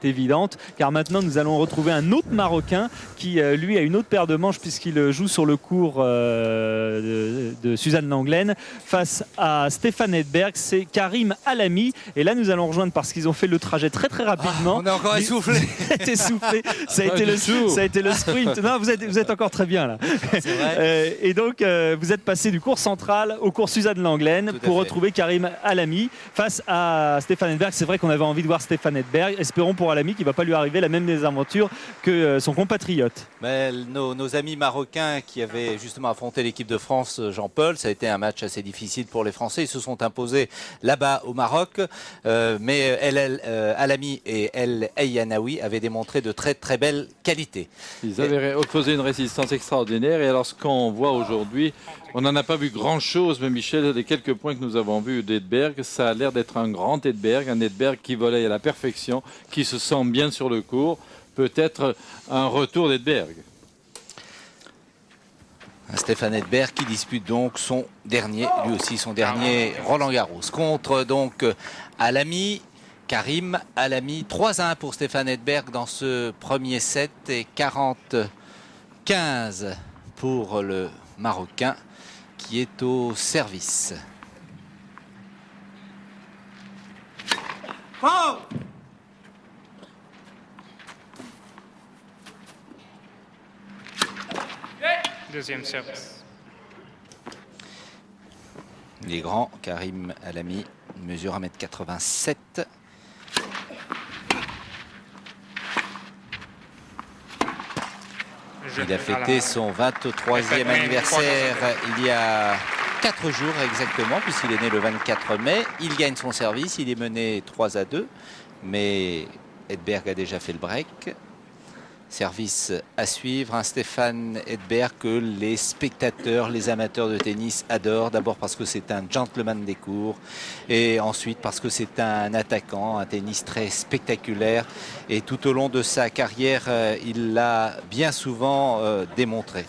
évidente, car maintenant nous allons retrouver un autre Marocain qui lui a une autre paire de manches puisqu'il joue sur le court de Suzanne Lenglen face à Stéphane Edberg. C'est Karim Alami, et là nous allons rejoindre parce qu'ils ont fait le trajet très rapidement. On est encore essoufflé. Essoufflé. Ça a été le sprint. Non, vous êtes encore très bien là. C'est vrai. Et donc vous êtes passé du cours central au cours Suzanne Lenglen pour retrouver Karim Alami face à Stéphane Edberg. C'est vrai qu'on avait envie de voir Stéphane Edberg. Espérons pour Alami qu'il ne va pas lui arriver la même désaventure que son compatriote. Mais nos amis marocains qui avaient justement affronté l'équipe de France, Jean-Paul, ça a été un match assez difficile pour les Français. Ils se sont imposés là-bas au Maroc. Mais Alami et El Ayanaoui avaient démontré de très belles qualités. Ils avaient opposé une résistance extraordinaire. Et alors ce qu'on voit aujourd'hui, on n'en a pas vu grand-chose, mais Michel, les quelques points que nous avons vus d'Edberg, ça a l'air d'être un grand Edberg, un Edberg qui volait à la perfection, qui se sent bien sur le court. Peut-être un retour d'Edberg. Stéphane Edberg qui dispute donc son dernier Roland-Garros contre donc Alami. Karim Alami, 3-1 pour Stéphane Edberg dans ce premier set et 40-15 pour le Marocain qui est au service. Oh! Deuxième service. Il est grand, Karim Alami, mesure 1m87. Il a fêté son 23e anniversaire il y a 4 jours exactement, puisqu'il est né le 24 mai. Il gagne son service, il est mené 3-2, mais Edberg a déjà fait le break. Service à suivre, un Stéphane Edberg que les spectateurs, les amateurs de tennis adorent. D'abord parce que c'est un gentleman des cours et ensuite parce que c'est un attaquant, un tennis très spectaculaire. Et tout au long de sa carrière, il l'a bien souvent démontré.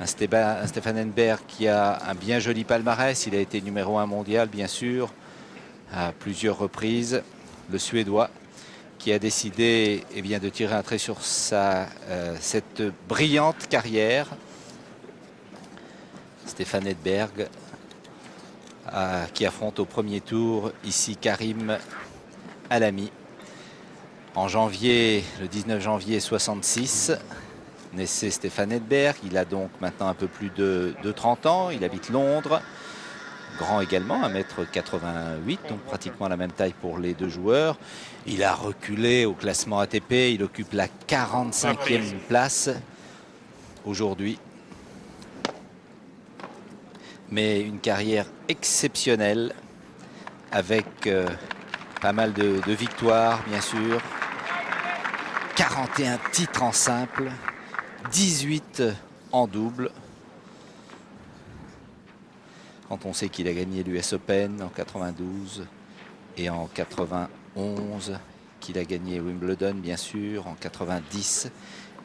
Un Stéphane Edberg qui a un bien joli palmarès. Il a été numéro 1 mondial, bien sûr, à plusieurs reprises. Le Suédois qui a décidé de tirer un trait sur cette brillante carrière. Stéphane Edberg qui affronte au premier tour ici Karim Alami. En janvier, le 19 janvier 66, naissait Stéphane Edberg. Il a donc maintenant un peu plus de 30 ans. Il habite Londres. Grand également, 1m88, donc pratiquement la même taille pour les deux joueurs. Il a reculé au classement ATP, il occupe la 45e place aujourd'hui. Mais une carrière exceptionnelle avec pas mal de victoires, bien sûr. 41 titres en simple, 18 en double. Quand on sait qu'il a gagné l'US Open en 92 et en 91, qu'il a gagné Wimbledon bien sûr, en 90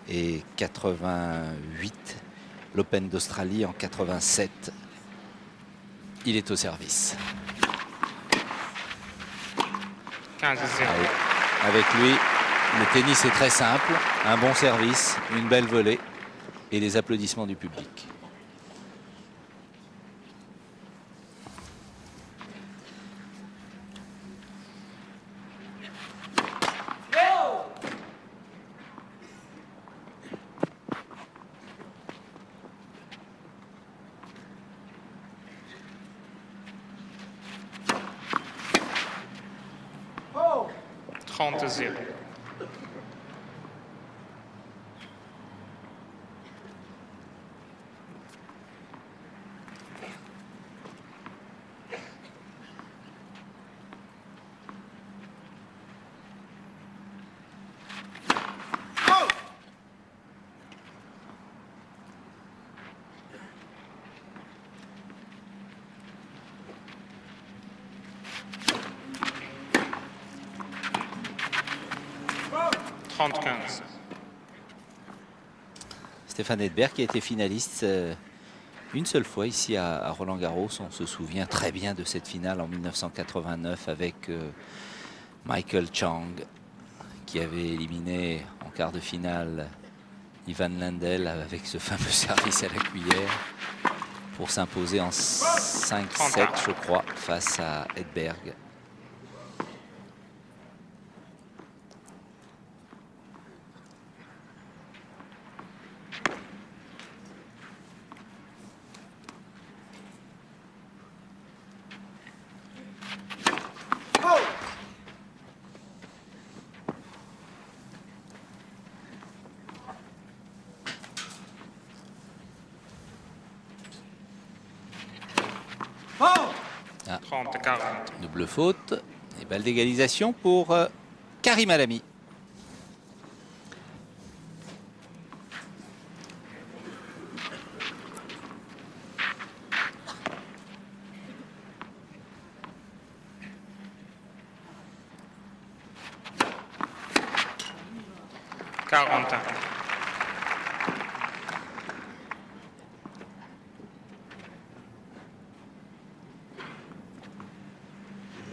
et 88, l'Open d'Australie en 87. Il est au service. 15-0. Avec lui, le tennis est très simple, un bon service, une belle volée et les applaudissements du public. Oh! 30-0. Stéphane Edberg qui a été finaliste une seule fois ici à Roland-Garros. On se souvient très bien de cette finale en 1989 avec Michael Chang qui avait éliminé en quart de finale Ivan Lendl avec ce fameux service à la cuillère pour s'imposer en 5-7, je crois, face à Edberg. Ah. 30-40. Double faute et balle d'égalisation pour Karim Alami.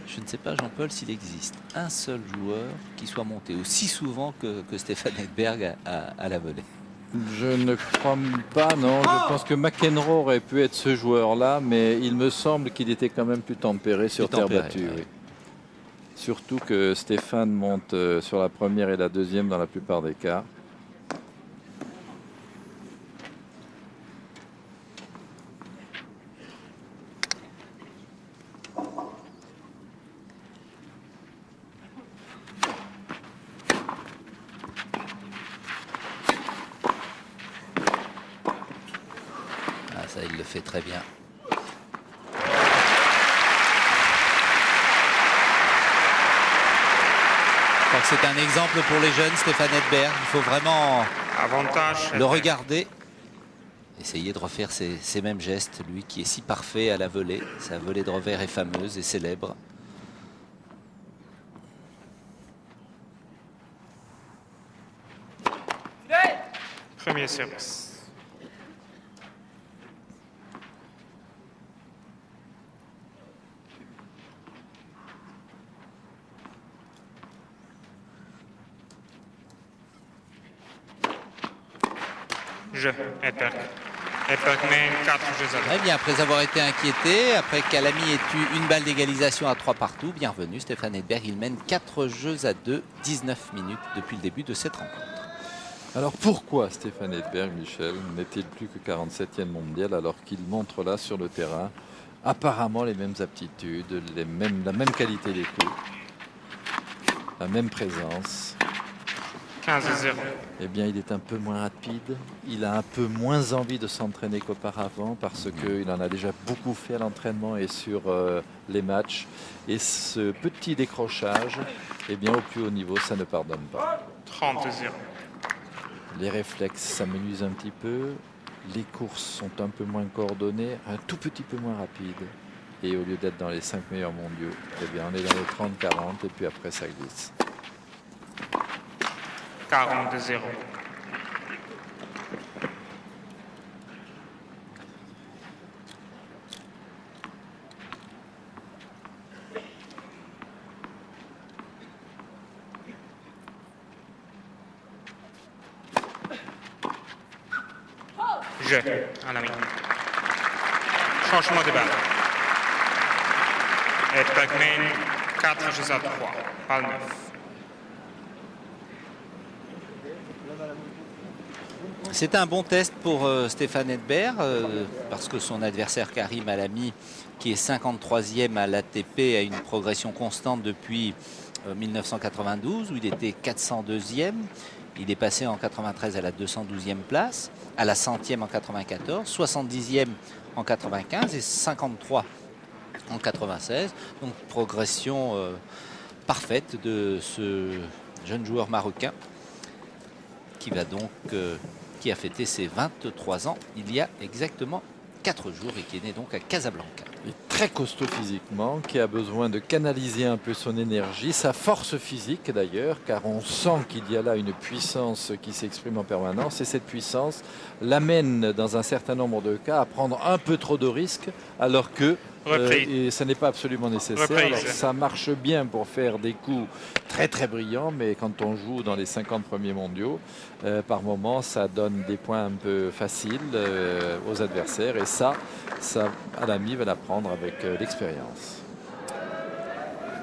Je ne sais pas, Jean-Paul, s'il existe un seul joueur qui soit monté aussi souvent que Stefan Edberg à la volée. Je ne crois pas, non. Je pense que McEnroe aurait pu être ce joueur-là, mais il me semble qu'il était quand même plus tempéré sur terre battue. Ouais. Oui. Surtout que Stéphane monte sur la première et la deuxième dans la plupart des cas. Ça, il le fait très bien. Je crois que c'est un exemple pour les jeunes, Stefan Edberg. Il faut vraiment Avantage. le regarder. Essayer de refaire ces mêmes gestes. Lui qui est si parfait à la volée. Sa volée de revers est fameuse et célèbre. Premier service. Jeu, Edberg. Edberg mène 4 jeux à 2. Très bien, après avoir été inquiété, après qu'Alami ait eu une balle d'égalisation à 3 partout, bienvenue Stefan Edberg, il mène 4 jeux à 2, 19 minutes depuis le début de cette rencontre. Alors pourquoi Stefan Edberg, Michel, n'est-il plus que 47e mondial alors qu'il montre là sur le terrain apparemment les mêmes aptitudes, la même qualité des coups, la même présence? 15-0. Eh bien, il est un peu moins rapide. Il a un peu moins envie de s'entraîner qu'auparavant parce qu'il en a déjà beaucoup fait à l'entraînement et sur les matchs. Et ce petit décrochage, eh bien, au plus haut niveau, ça ne pardonne pas. 30-0. Les réflexes s'amenuisent un petit peu. Les courses sont un peu moins coordonnées, un tout petit peu moins rapides. Et au lieu d'être dans les 5 meilleurs mondiaux, eh bien, on est dans les 30-40 et puis après, ça glisse. 42-0. Jeu, Alami. Changement de balle. Edberg mène 4 jeux à 3. Balle 9. C'est un bon test pour Stefan Edberg parce que son adversaire Karim Alami, qui est 53e à l'ATP, a une progression constante depuis 1992 où il était 402e. Il est passé en 93 à la 212e place, à la 100e en 94, 70e en 95 et 53 en 96. Donc progression parfaite de ce jeune joueur marocain qui va donc qui a fêté ses 23 ans il y a exactement 4 jours et qui est né donc à Casablanca. Il est très costaud physiquement, qui a besoin de canaliser un peu son énergie, sa force physique d'ailleurs, car on sent qu'il y a là une puissance qui s'exprime en permanence et cette puissance l'amène dans un certain nombre de cas à prendre un peu trop de risques alors que Reprise. et ça n'est pas absolument nécessaire. Reprise. Alors, ça marche bien pour faire des coups très très brillants, mais quand on joue dans les 50 premiers mondiaux, par moment, ça donne des points un peu faciles aux adversaires. Et ça, Alami va l'apprendre avec l'expérience.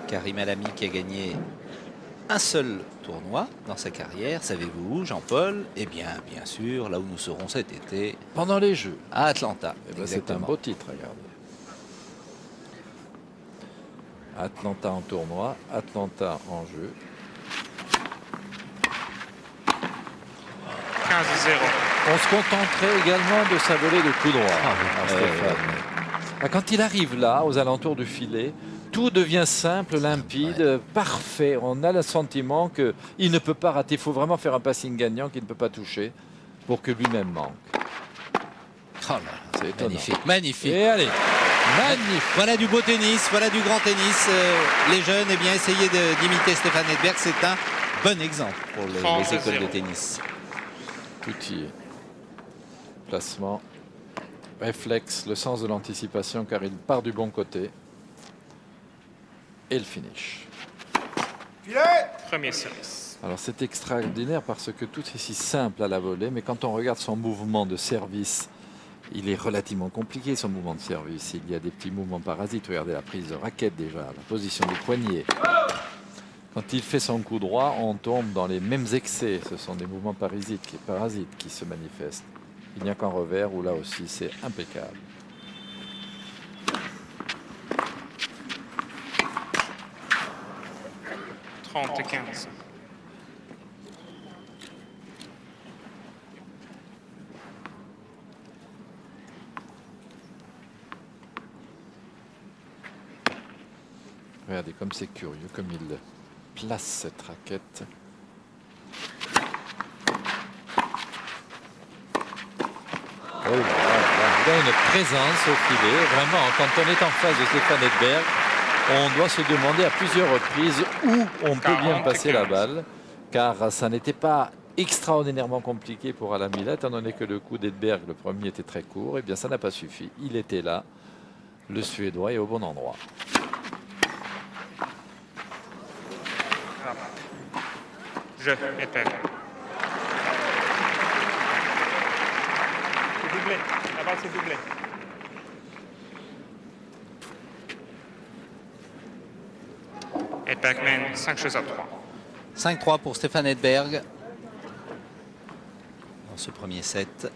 Karim Alami qui a gagné un seul tournoi dans sa carrière. Savez-vous où, Jean-Paul? Eh bien, bien sûr, là où nous serons cet été, Pendant les Jeux. à Atlanta. Eh ben, c'est un Exactement. beau titre, regardez. Atlanta en tournoi, Atlanta en jeu. 15-0. On se contenterait également de sa volée de coup droit. Ah, Stéphane. Quand il arrive là, aux alentours du filet, tout devient simple, limpide, parfait. On a le sentiment qu'il ne peut pas rater. Il faut vraiment faire un passing gagnant qu'il ne peut pas toucher pour que lui-même manque. Oh là, C'est étonnant. magnifique, magnifique. Et allez, magnifique. Voilà du beau tennis, voilà du grand tennis. Les jeunes, eh bien, essayez d'imiter Stéphane Edberg. C'est un bon exemple pour les écoles de tennis. Tout y est. Placement, réflexe, le sens de l'anticipation car il part du bon côté. Et le finish. Premier service. Alors c'est extraordinaire parce que tout est si simple à la volée, mais quand on regarde son mouvement de service, il est relativement compliqué son mouvement de service. Il y a des petits mouvements parasites. Regardez la prise de raquette déjà, la position du poignet. Quand il fait son coup droit, on tombe dans les mêmes excès. Ce sont des mouvements parasites qui se manifestent. Il n'y a qu'un revers où là aussi c'est impeccable. – 30-15. Regardez comme c'est curieux, comme il place cette raquette. Oh là là, il a une présence au filet. Vraiment, quand on est en face de Stéphane Edberg, on doit se demander à plusieurs reprises où on peut bien passer la balle, car ça n'était pas extraordinairement compliqué pour Alami, étant donné que le coup d'Edberg, le premier, était très court. Eh bien, ça n'a pas suffi. Il était là, le Suédois, est au bon endroit. Jeu, Edberg. C'est doublé. La balle, c'est doublé. Edberg mène 5-3. 5-3 pour Stéphane Edberg dans ce premier set.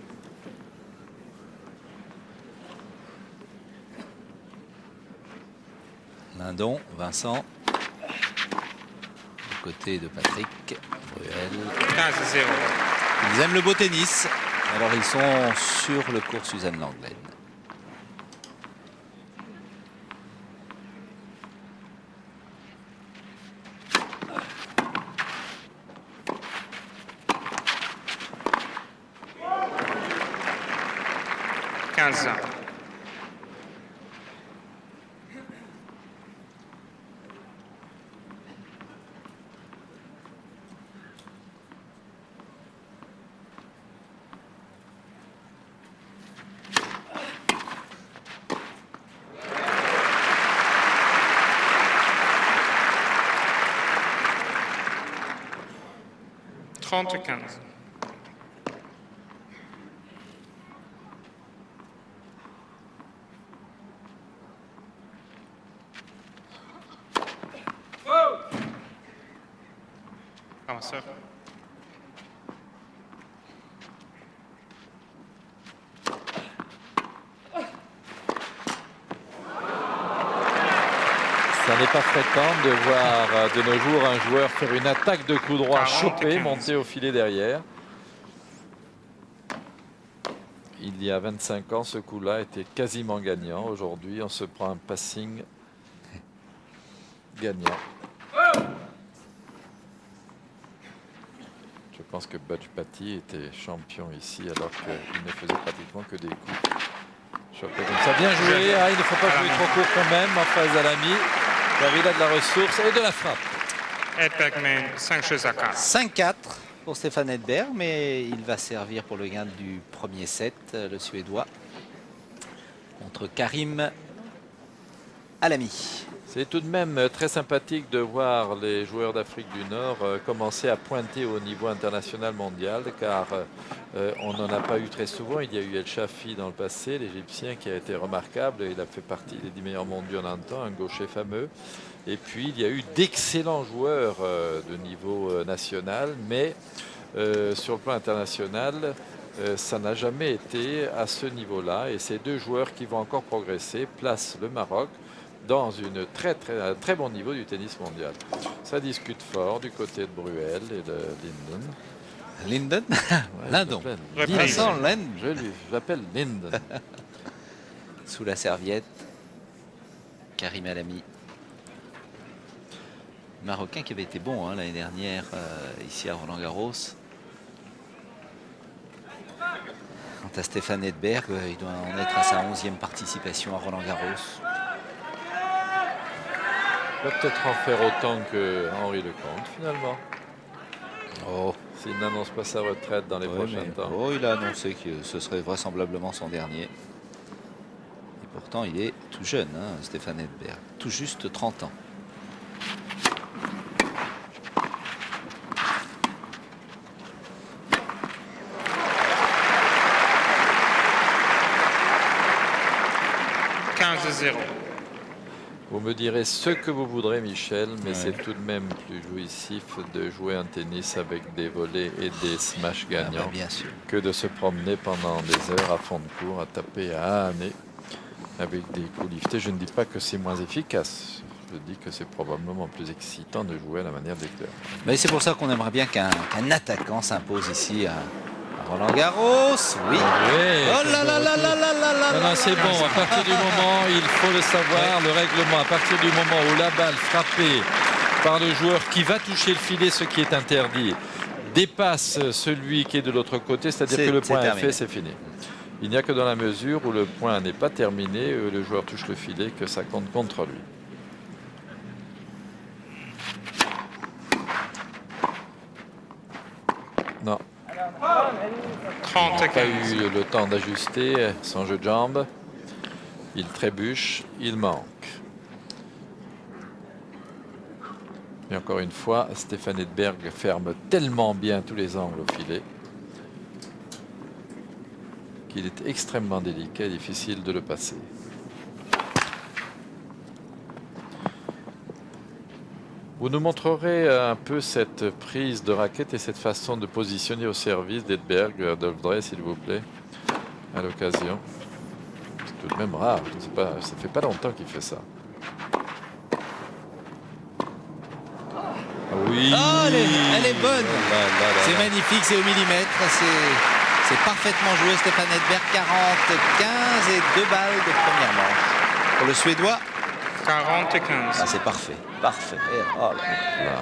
Lindon, Vincent. Du côté de Patrick Bruel. 15-0. Ils aiment le beau tennis. Alors ils sont sur le cours Suzanne Lenglen. $30-15. Avanceur. Ça n'est pas fréquent de voir de nos jours un joueur faire une attaque de coup droit, 40-15. choper, monter au filet derrière. Il y a 25 ans, ce coup-là était quasiment gagnant. Aujourd'hui, on se prend un passing gagnant. Je pense que Bajpati était champion ici alors qu'il ne faisait pratiquement que des coups. Chopé comme ça. Bien joué. Ah, il ne faut pas jouer trop court quand même en face d'Alami. Car il a de la ressource et de la frappe. Edberg mène 5-4. 5-4 pour Stéphane Edberg, mais il va servir pour le gain du premier set, le Suédois, contre Karim Alamy. C'est tout de même très sympathique de voir les joueurs d'Afrique du Nord commencer à pointer au niveau international mondial, car on n'en a pas eu très souvent. Il y a eu El Shafi dans le passé, l'Égyptien, qui a été remarquable. Il a fait partie des 10 meilleurs mondiaux en un temps, un gaucher fameux. Et puis il y a eu d'excellents joueurs de niveau national, mais sur le plan international, ça n'a jamais été à ce niveau-là. Et ces deux joueurs qui vont encore progresser placent le Maroc dans un très bon niveau du tennis mondial. Ça discute fort du côté de Bruel et de Linden. Linden. Ouais, Lindon. Reprise. Vincent Linden. Je l'appelle Linden. Sous la serviette, Karim Alamy. Marocain qui avait été bon l'année dernière ici à Roland-Garros. Quant à Stéphane Edberg, il doit en être à sa 11e participation à Roland-Garros. Il va peut-être en faire autant que Henri Lecomte finalement. Oh, S'il n'annonce pas sa retraite dans les prochains temps. oh, il a annoncé que ce serait vraisemblablement son dernier. Et pourtant, il est tout jeune, Stéphane Edberg. Tout juste 30 ans. Vous me direz ce que vous voudrez, Michel, mais Ouais. c'est tout de même plus jouissif de jouer un tennis avec des volets et des smashs gagnants Bien sûr. que de se promener pendant des heures à fond de cours, à taper à année avec des coups liftés. Je ne dis pas que c'est moins efficace. Je dis que c'est probablement plus excitant de jouer à la manière d'Edberg. Mais c'est pour ça qu'on aimerait bien qu'un attaquant s'impose ici à Roland-Garros. Oui. Oh là là là là là là là. Non, non, c'est bon. À partir du moment, il faut le savoir, le règlement, à partir du moment où la balle frappée par le joueur qui va toucher le filet, ce qui est interdit, dépasse celui qui est de l'autre côté, c'est-à-dire que le point est fait, c'est fini. Il n'y a que dans la mesure où le point n'est pas terminé, le joueur touche le filet, que ça compte contre lui. Non. 30 à Pas 15. eu le temps d'ajuster son jeu de jambes. Il trébuche, il manque. Et encore une fois, Stéphane Edberg ferme tellement bien tous les angles au filet qu'il est extrêmement délicat et difficile de le passer. Vous nous montrerez un peu cette prise de raquette et cette façon de positionner au service d'Edberg, Adolphe Drey, s'il vous plaît, à l'occasion. C'est tout de même rare, ça fait pas longtemps qu'il fait ça. Oui, Oh, elle est bonne. C'est C'est magnifique, c'est au millimètre. C'est parfaitement joué, Stéphane Edberg. 40-15 et 2 balles de première manche. Pour le Suédois, 40 à 15. c'est parfait. Parfait. Et, oh là là.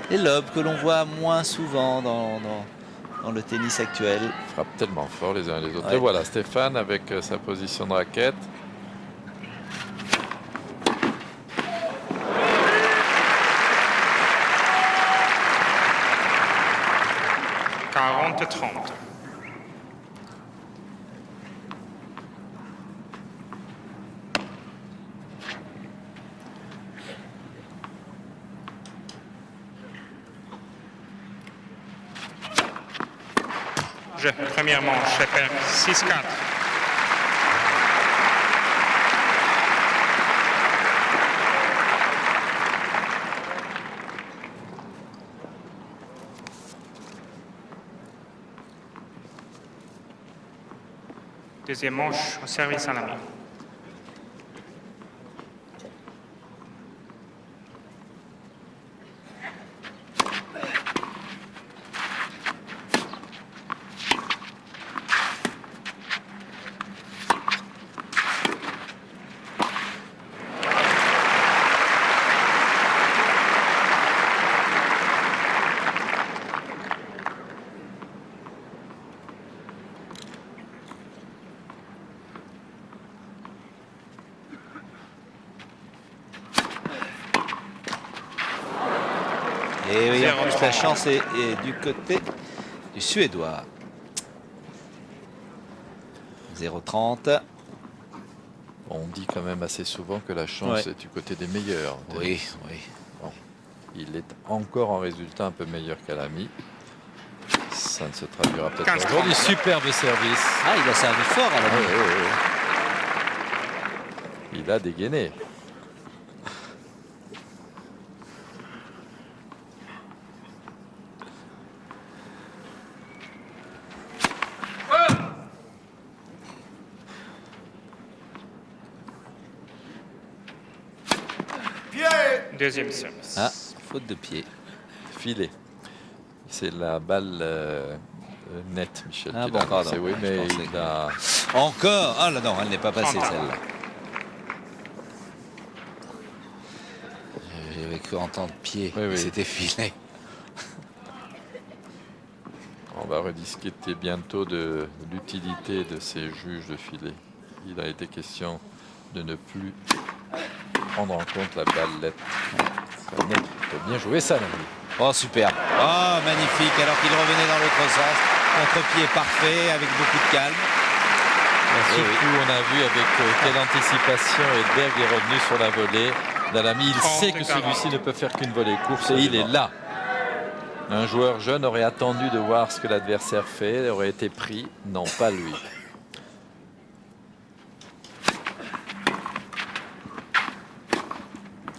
Les lobes que l'on voit moins souvent dans le tennis actuel. frappe tellement fort les uns et les autres. Ouais. Et voilà, Stéphane avec sa position de raquette. à 30. Jeu, première manche, je perds 6-4. Deuxième manche, au service à l'ami. Et oui, en 0-30. plus, la chance est du côté du Suédois. 0-30. Bon, on dit quand même assez souvent que la chance Ouais. est du côté des meilleurs. Oui, oui. Il est encore en résultat un peu meilleur qu'Alami. Ça ne se traduira peut-être pas 15-30. aujourd'hui. Superbe service. Ah, il a servi fort à la Oui, oui, oui. Il a dégainé. Deuxième service. Ah, faute de pied. Filet. C'est la balle nette, Michel. Ah qui bon, l'a pardon. annoncé, oui, Je mais pensais il que- a... Encore. Ah là non, elle n'est pas passée 30. celle-là. J'avais cru entendre pied. Oui, oui. C'était filet. On va rediscuter bientôt de l'utilité de ces juges de filet. Il a été question de ne plus prendre en compte la balle nette. Ça peut bien jouer ça, l'ami. Oh, superbe. Oh, magnifique. Alors qu'il revenait dans l'autre sens. Contre-pied parfait, avec beaucoup de calme. Surtout, on a vu avec quelle anticipation Edberg est revenu sur la volée. L'ami, il sait que celui-ci ne peut faire qu'une volée course et il est là. Un joueur jeune aurait attendu de voir ce que l'adversaire fait, aurait été pris. Non, pas lui.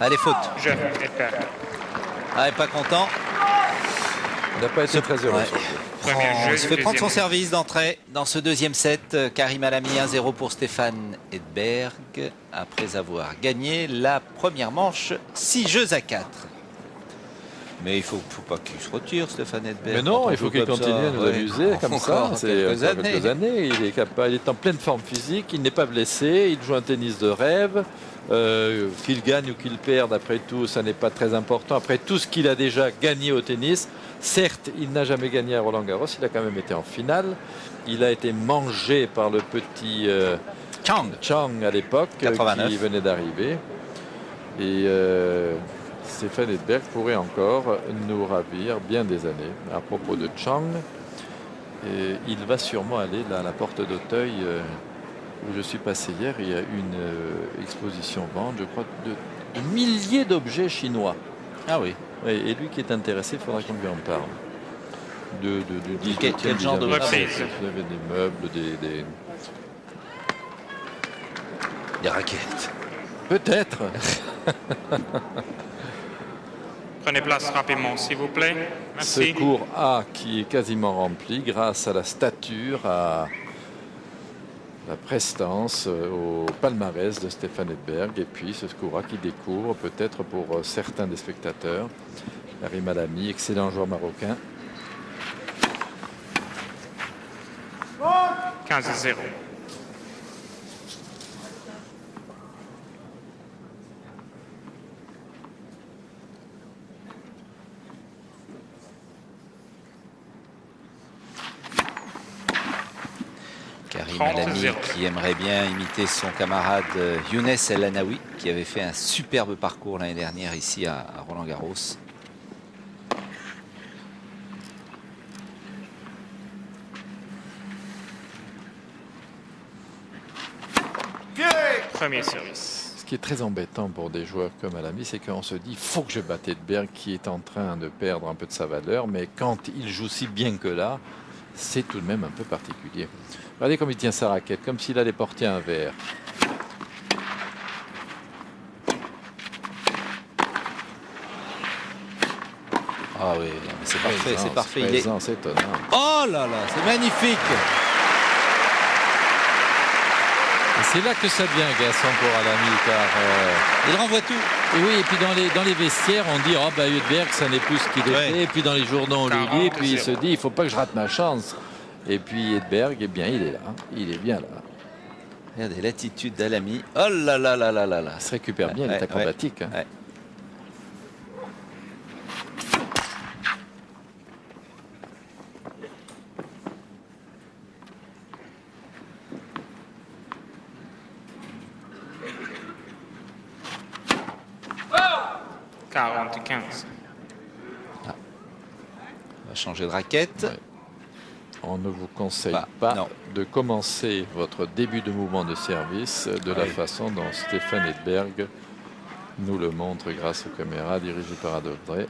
Allez, faute. Jeu, Edberg. Ah, il est pas content. Il n'a pas été très heureux. Ouais. surtout. Premier jeu Il se du fait prendre son deuxième. service d'entrée dans ce deuxième set. Karim Alami 1-0 pour Stéphane Edberg. Après avoir gagné la première manche 6 jeux à 4. Mais il faut pas qu'il se retire, Stéphane Edberg. Mais Quand non, on il faut joue qu'il comme continue ça, à nous ouais. amuser comme Encore ça. C'est quelques encore années. quelques années. Il est capable, il est en pleine forme physique, il n'est pas blessé, il joue un tennis de rêve. Qu'il gagne ou qu'il perde, après tout, ça n'est pas très important. Après tout ce qu'il a déjà gagné au tennis, certes, il n'a jamais gagné à Roland-Garros, il a quand même été en finale. Il a été mangé par le petit Chang à l'époque, 89. qui venait d'arriver. Et Stéphane Edberg pourrait encore nous ravir bien des années. À propos de Chang, il va sûrement aller là, à la porte d'Auteuil, où je suis passé hier. Il y a une exposition vente, je crois, de milliers d'objets chinois. Ah oui. Et lui qui est intéressé, il faudra qu'on lui en parle. De Quel genre de meubles? meubles? Vous avez des meubles, Des raquettes. Peut-être. Prenez place rapidement, s'il vous plaît. Ce Merci. cours A qui est quasiment rempli grâce à la stature, à la prestance, au palmarès de Stéphane Edberg. Et puis ce cours A qui découvre peut-être pour certains des spectateurs Karim Alami, excellent joueur marocain. 15-0. Karim 30-0. Alami qui aimerait bien imiter son camarade Younes El Anaoui, qui avait fait un superbe parcours l'année dernière ici à Roland-Garros. Premier service. Ce qui est très embêtant pour des joueurs comme Alami, c'est qu'on se dit faut que je batte Edberg qui est en train de perdre un peu de sa valeur, mais quand il joue si bien que là, c'est tout de même un peu particulier. Regardez comme il tient sa raquette, comme s'il allait porter un verre. Ah oui, non, mais c'est parfait, c'est parfait. Il est... Présent, c'est étonnant. Oh là là, c'est magnifique. Et c'est là que ça devient agaçant pour Alami, car Il renvoie tout. et oui, et puis dans les vestiaires, on dit oh bah Edberg, ça n'est plus ce qu'il était. Ouais. Et puis dans les journaux, on le lit, et puis il 40-0. se dit il faut pas que je rate ma chance. Et puis Edberg, eh bien, il est là, il est bien là. Regardez l'attitude d'Alami. Oh là là là là là là. Il se récupère bien, il Ouais, est acrobatique. hein. ouais. Ouais. 40-15. On va changer de raquette. Ouais. On ne vous conseille Bah, pas non. de commencer votre début de mouvement de service de la façon dont Stefan Edberg nous le montre grâce aux caméras dirigées par Adolphe.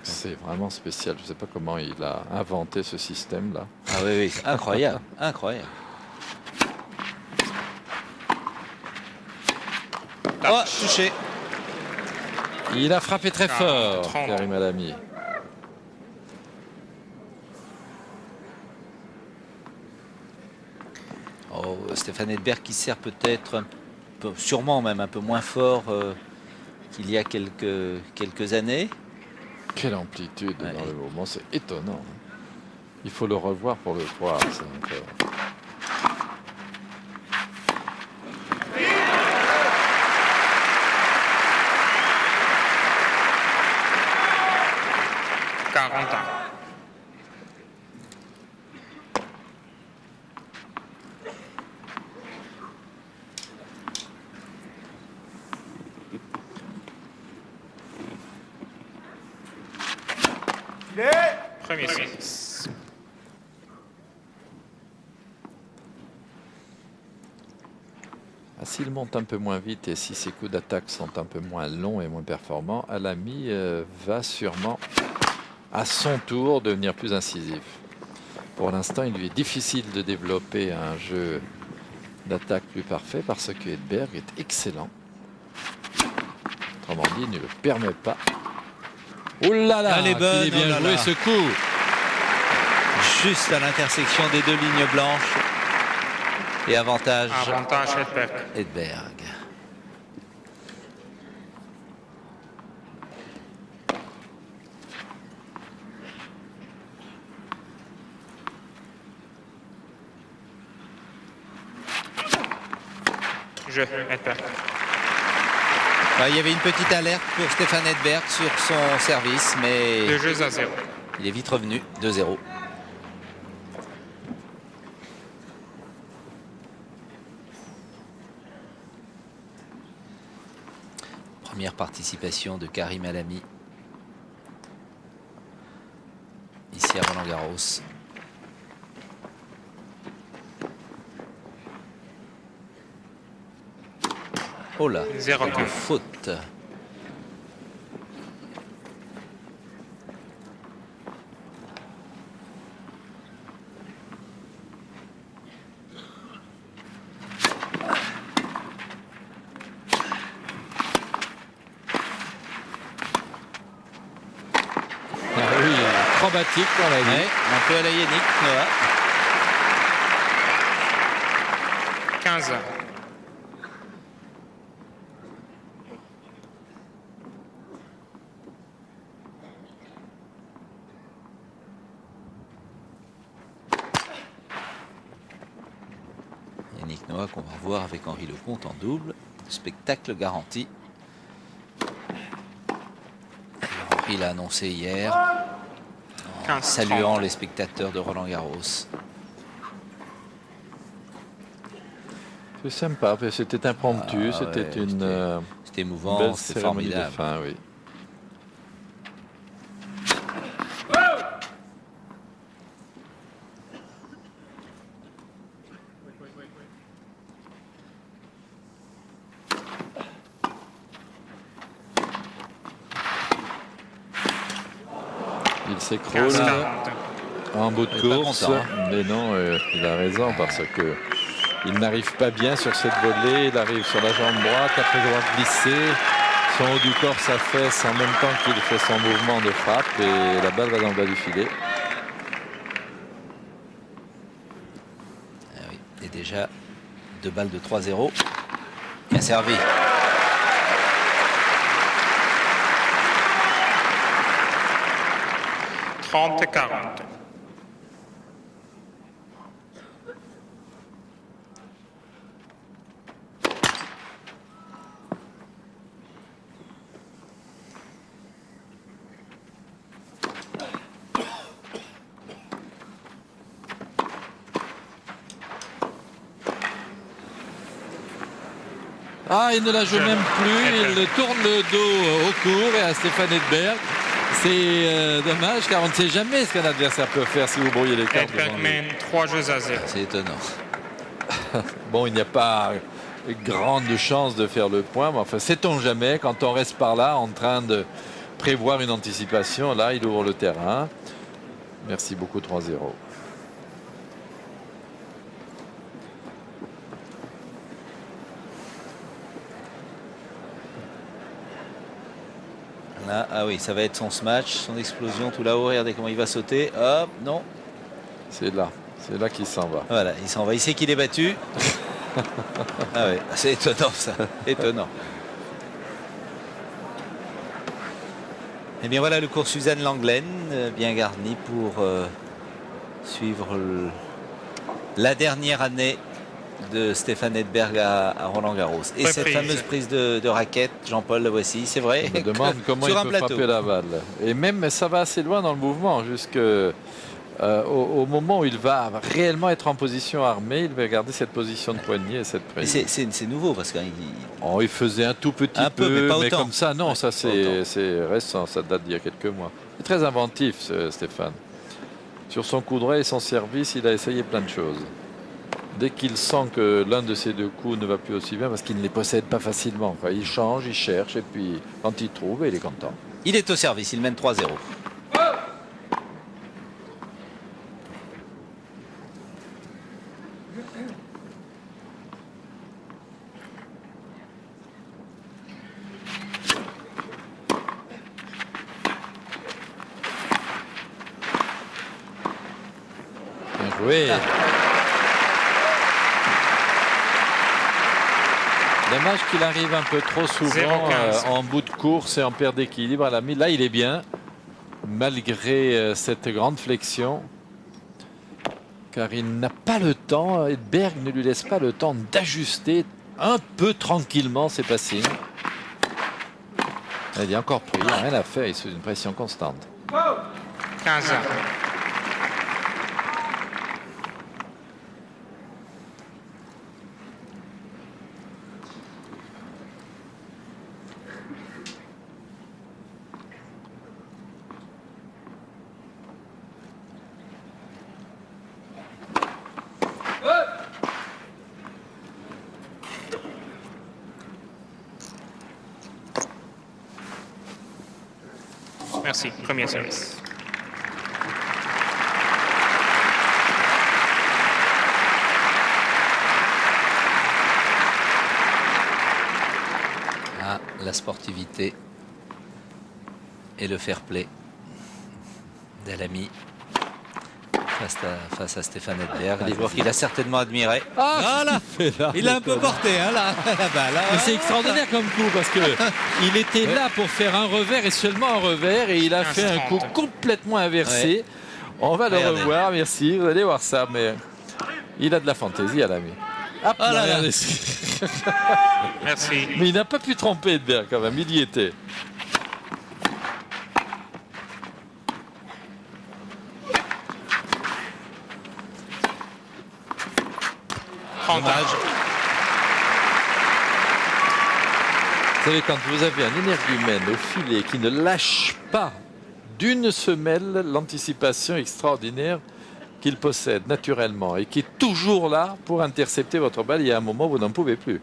C'est vraiment spécial. Je ne sais pas comment il a inventé ce système-là. Ah oui, oui, c'est incroyable, incroyable. Oh, touché. Il a frappé très fort, 30. Karim Alami. Oh, Stefan Edberg qui sert peut-être, sûrement même un peu moins fort qu'il y a quelques années. Quelle amplitude Ouais. dans le mouvement, c'est étonnant. Il faut le revoir pour le croire. Ça, encore. 40 ans. Premier set. S'il monte un peu moins vite et si ses coups d'attaque sont un peu moins longs et moins performants, Alami va sûrement à son tour devenir plus incisif. Pour l'instant, il lui est difficile de développer un jeu d'attaque plus parfait parce que Edberg est excellent. Autrement dit, il ne le permet pas. Oh là là, Elle est bonne, qu'il est bien oh là joué là. ce coup. Juste à l'intersection des deux lignes blanches. Et avantage Avantage Edberg. Edberg. Jeu Edberg. Il y avait une petite alerte pour Stefan Edberg sur son service, mais 2 jeux à 0. il est vite revenu, 2-0. Première participation de Karim Alami. Ici à Roland-Garros. Oh là, 0 quelques fautes. Ah oui, acrobatique, on l'a dit. Ouais, un peu à la Yannick Noah. 15. Yannick Noah qu'on va voir avec Henri Lecomte en double. Spectacle garanti. Henri l'a annoncé hier, en 15, saluant 30. les spectateurs de Roland-Garros. C'est sympa, c'était impromptu, Ah c'était ouais, une C'était émouvant, belle c'était cérémonie de formidable. fin, oui. Il s'écroule 15, 40. en bout de Il est pas course, content, hein. mais non, il a raison parce que il n'arrive pas bien sur cette volée, il arrive sur la jambe droite après avoir glissé, son haut du corps s'affaisse en même temps qu'il fait son mouvement de frappe et la balle va dans le bas du filet. Ah oui, et déjà 2 balles de 3-0. Bien servi. Trente 40. Ah, il ne la joue même plus, il tourne le dos au court et à Stefan Edberg. C'est dommage car on ne sait jamais ce qu'un adversaire peut faire si vous brouillez les cartes. Edberg mène 3 jeux à 0. C'est étonnant. Bon, il n'y a pas grande chance de faire le point, mais enfin, sait-on jamais, quand on reste par là en train de prévoir une anticipation, là, il ouvre le terrain. Merci beaucoup, 3-0. Là, ah oui, ça va être son smash, son explosion tout là-haut. Regardez comment il va sauter. Hop, non. C'est là qu'il s'en va. Voilà, il s'en va. Il sait qu'il est battu. Ah oui, c'est étonnant ça. Étonnant. Et bien voilà le cours Suzanne Lenglen, bien garni pour suivre la dernière année de Stéphane Edberg à Roland-Garros. Et cette fameuse prise de raquette, Jean-Paul, la voici, c'est vrai. Je me demande comment il peut frapper la balle. Et même, ça va assez loin dans le mouvement, jusque au moment où il va réellement être en position armée, il va garder cette position de poignet et cette prise. C'est nouveau parce qu'il il faisait un tout petit peu, mais pas mais autant. comme ça, non, Ouais, ça c'est récent, ça date d'il y a quelques mois. Il est très inventif, Stéphane. Sur son coup droit et son service, il a essayé plein de choses. Dès qu'il sent que l'un de ses deux coups ne va plus aussi bien, parce qu'il ne les possède pas facilement, quoi. Il change, il cherche, et puis quand il trouve, il est content. Il est au service, il mène 3-0. Bien joué. Dommage qu'il arrive un peu trop souvent 0-15. en bout de course et en perte d'équilibre à la mi. Là, il est bien, malgré cette grande flexion. Car il n'a pas le temps, Edberg ne lui laisse pas le temps d'ajuster un peu tranquillement ses passings. Il est encore pris, il n'a rien à faire, il est sous une pression constante. 15 ans. Merci. Premier service. Ah, la sportivité et le fair play d'Alami face à Stéphane Edberg, des joueurs qu'il a certainement admiré. Voilà, il l'a un peu porté hein, la balle. Mais c'est extraordinaire comme coup parce que il était là pour faire un revers et seulement un revers et il a fait un coup complètement inversé. Ouais. On va le Regardez. revoir, merci, vous allez voir ça, mais il a de la fantaisie à l'ami. Hop, Oh là là. regardez. Merci. Mais il n'a pas pu tromper Edberg quand même, il y était. Dommage. Vous savez, quand vous avez un énergumène au filet qui ne lâche pas d'une semelle l'anticipation extraordinaire qu'il possède naturellement et qui est toujours là pour intercepter votre balle, il y a un moment où vous n'en pouvez plus.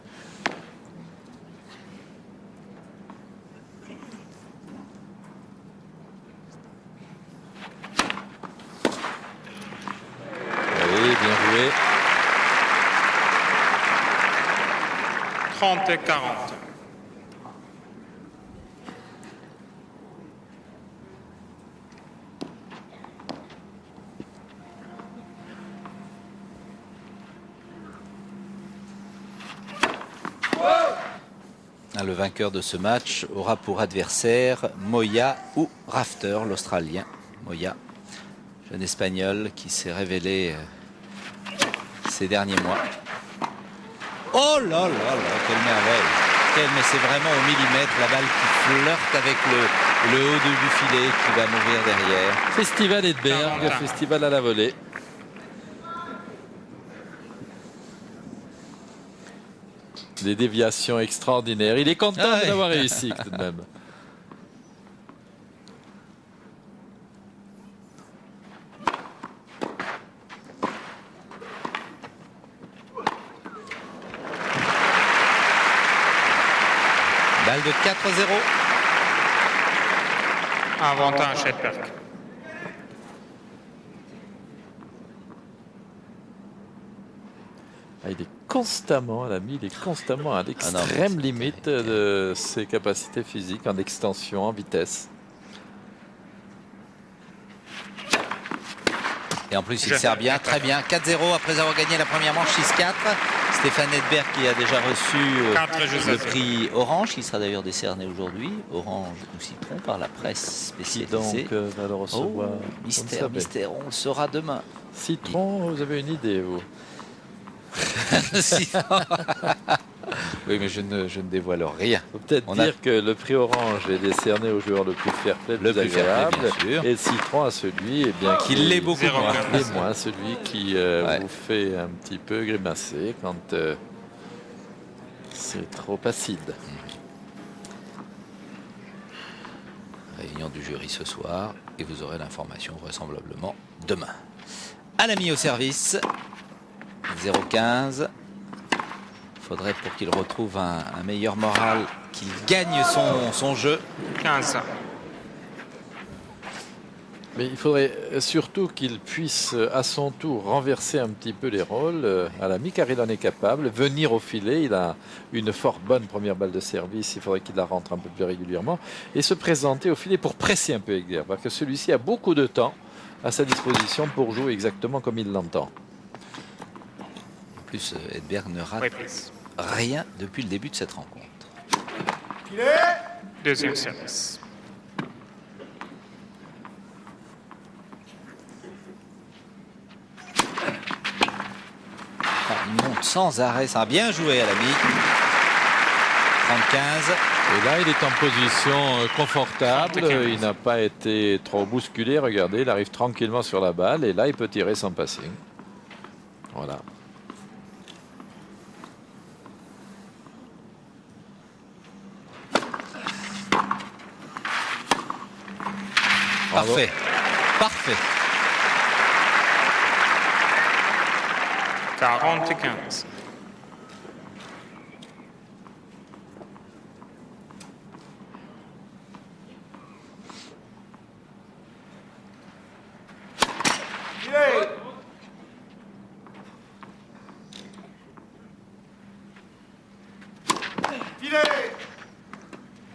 Oui, bien joué. 30 et 40. Le vainqueur de ce match aura pour adversaire Moya ou Rafter, l'Australien. Moya, jeune Espagnol qui s'est révélé ces derniers mois. Oh là là là, quelle merveille! Mais c'est vraiment au millimètre la balle qui flirte avec le haut du filet qui va mourir derrière. Festival Edberg, 40. festival à la volée. Des déviations extraordinaires. Il est content Ah ouais. d'avoir réussi tout de même. Balle de 4-0. Avantage Edberg. Ah, il est constamment, l'ami, il est constamment à l'extrême limite de ses capacités physiques en extension, en vitesse. Et en plus, il sert bien, très bien. 4-0 après avoir gagné la première manche, 6-4. Stéphane Edberg qui a déjà reçu le prix Orange, qui sera d'ailleurs décerné aujourd'hui. Orange ou citron par la presse spécialisée. Donc, va le recevoir. Mystère, mystère, on le saura demain. Citron, vous avez une idée, vous? Oui, mais je ne dévoile rien. Il faut peut-être dire que le prix Orange est décerné au joueur le plus fair-play, le plus agréable, bien sûr. et le Citron à celui qui l'est beaucoup moins. Et moins, celui qui vous fait un petit peu grimacer quand c'est trop acide. Réunion du jury ce soir et vous aurez l'information vraisemblablement demain. À l'ami au service, 0-15. Faudrait pour qu'il retrouve un meilleur moral, qu'il gagne son jeu. 15. Mais il faudrait surtout qu'il puisse à son tour renverser un petit peu les rôles à l'ami, car il en est capable. Venir au filet, il a une fort bonne première balle de service, il faudrait qu'il la rentre un peu plus régulièrement. Et se présenter au filet pour presser un peu Edberg, parce que celui-ci a beaucoup de temps à sa disposition pour jouer exactement comme il l'entend. En plus, Edberg ne rate rien depuis le début de cette rencontre. Deuxième service. Il monte sans arrêt, ça a bien joué à l'ami. 30-15. Et là, il est en position confortable, il n'a pas été trop bousculé, regardez, il arrive tranquillement sur la balle, et là, il peut tirer son passing. Voilà. Parfait. Parfait. 40-15.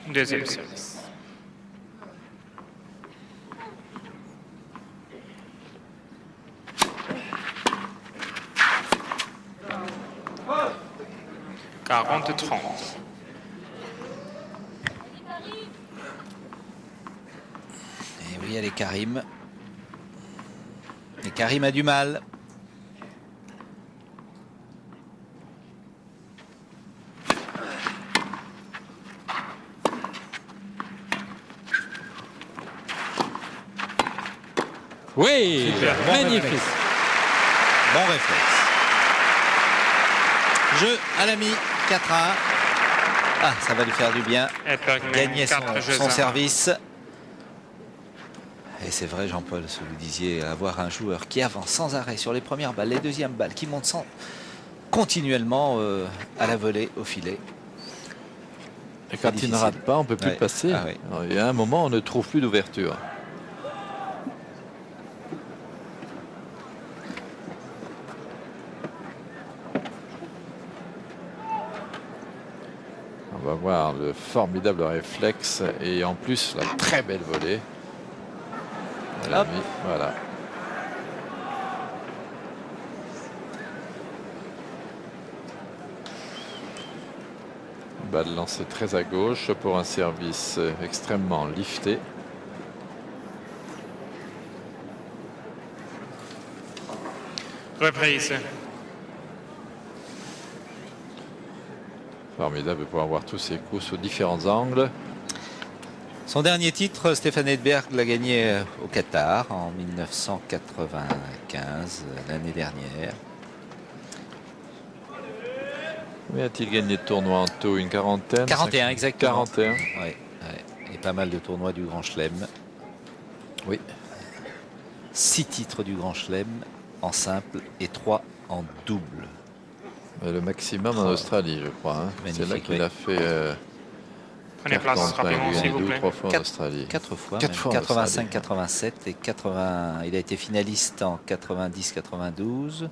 Deuxième service. Quarante 30. Et oui, elle est Karim. Et Karim a du mal. Oui, magnifique. Bon réflexe. Jeu à l'ami, 4-1. Ah, ça va lui faire du bien. Gagner son service. Et c'est vrai, Jean-Paul, ce que vous disiez, avoir un joueur qui avance sans arrêt sur les premières balles, les deuxièmes balles, qui monte continuellement à la volée, au filet. Et quand il ne rate pas, on ne peut plus passer. Ah, oui. Alors, il y a un moment, on ne trouve plus d'ouverture. On va voir le formidable réflexe et en plus la très belle volée. Voilà. Balle lancée très à gauche pour un service extrêmement lifté. Reprise. Formidable de pouvoir voir tous ses coups sous différents angles. Son dernier titre, Stéphane Edberg l'a gagné au Qatar en 1995, l'année dernière. Combien a-t-il gagné de tournois en tout? Une quarantaine? 41, exactement. 41. Oui, et pas mal de tournois du Grand Chelem. Oui. 6 titres du Grand Chelem en simple et 3 en double. Le maximum en Australie, je crois. Hein. C'est là qu'il a fait Prenez place Carton plein, rapidement, s'il vous Guyane, plaît. 3 fois en Australie. 4 fois, Quatre même. fois en 85, Australie. 87 et 80. Il a été finaliste en 90, 92.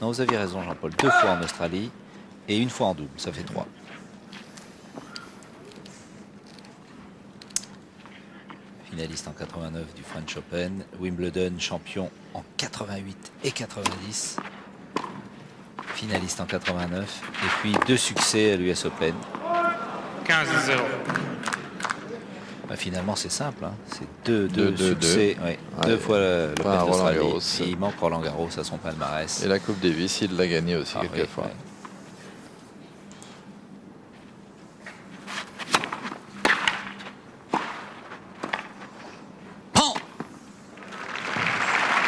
Non, vous aviez raison, Jean-Paul. 2 fois en Australie et 1 fois en double. Ça fait 3. Finaliste en 89 du French Open. Wimbledon, champion en 88 et 90. Finaliste en 89. Et puis 2 succès à l'US Open. 15-0. Bah, finalement, c'est simple. Hein. C'est deux Deux, succès. Ouais. Ouais. 2 fois l'Open Pas à Roland d'Australie. Garros. Et il manque Roland Garros à son palmarès. Et la Coupe Davis, il l'a gagné aussi Ah, quelques oui, fois. ouais.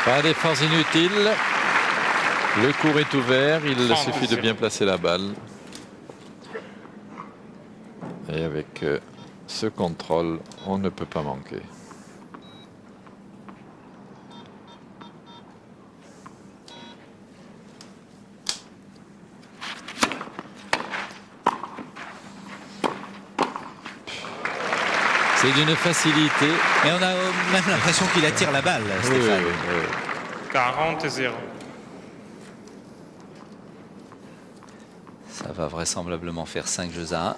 Pas d'efforts inutiles. Le court est ouvert. Il suffit de bien placer la balle. Et avec ce contrôle, on ne peut pas manquer. C'est d'une facilité. Mais on a même l'impression qu'il attire la balle, Oui, Stéphane. oui, oui. 40-0. Ça va vraisemblablement faire 5 jeux à 1.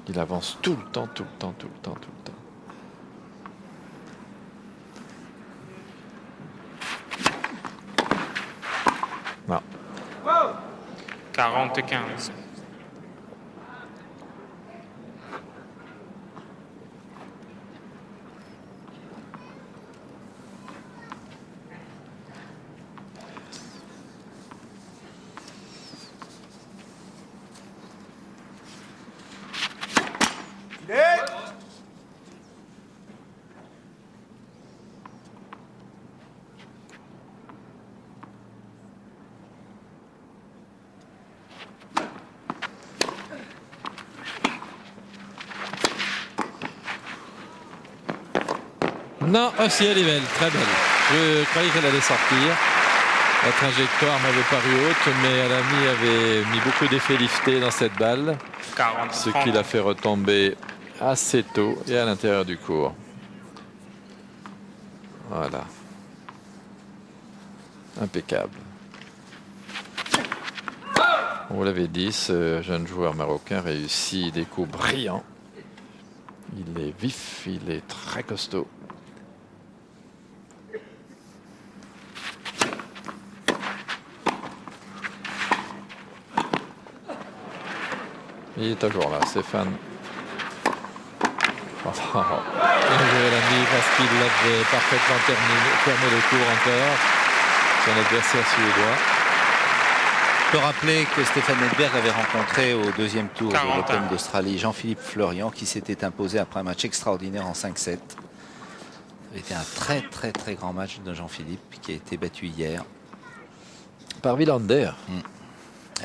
Il avance tout le temps, tout le temps, tout le temps, tout le temps. 40-15. Non, aussi elle est belle, très belle. Je croyais qu'elle allait sortir. La trajectoire m'avait paru haute, mais elle avait mis beaucoup d'effets liftés dans cette balle, 40. ce qui l'a fait retomber assez tôt et à l'intérieur du court. Voilà. Impeccable. On vous l'avait dit, ce jeune joueur marocain réussit des coups brillants. Il est vif, il est très costaud. Il est toujours là, Stéphane. Oh, bien joué l'ami parce qu'il avait parfaitement fermé le cours encore. Son adversaire suédois. Je peux rappeler que Stéphane Edberg avait rencontré au deuxième tour de 40. l'Open d'Australie Jean-Philippe Florian qui s'était imposé après un match extraordinaire en 5-7. Ça avait été un très très très grand match de Jean-Philippe qui a été battu hier. Par Wilander.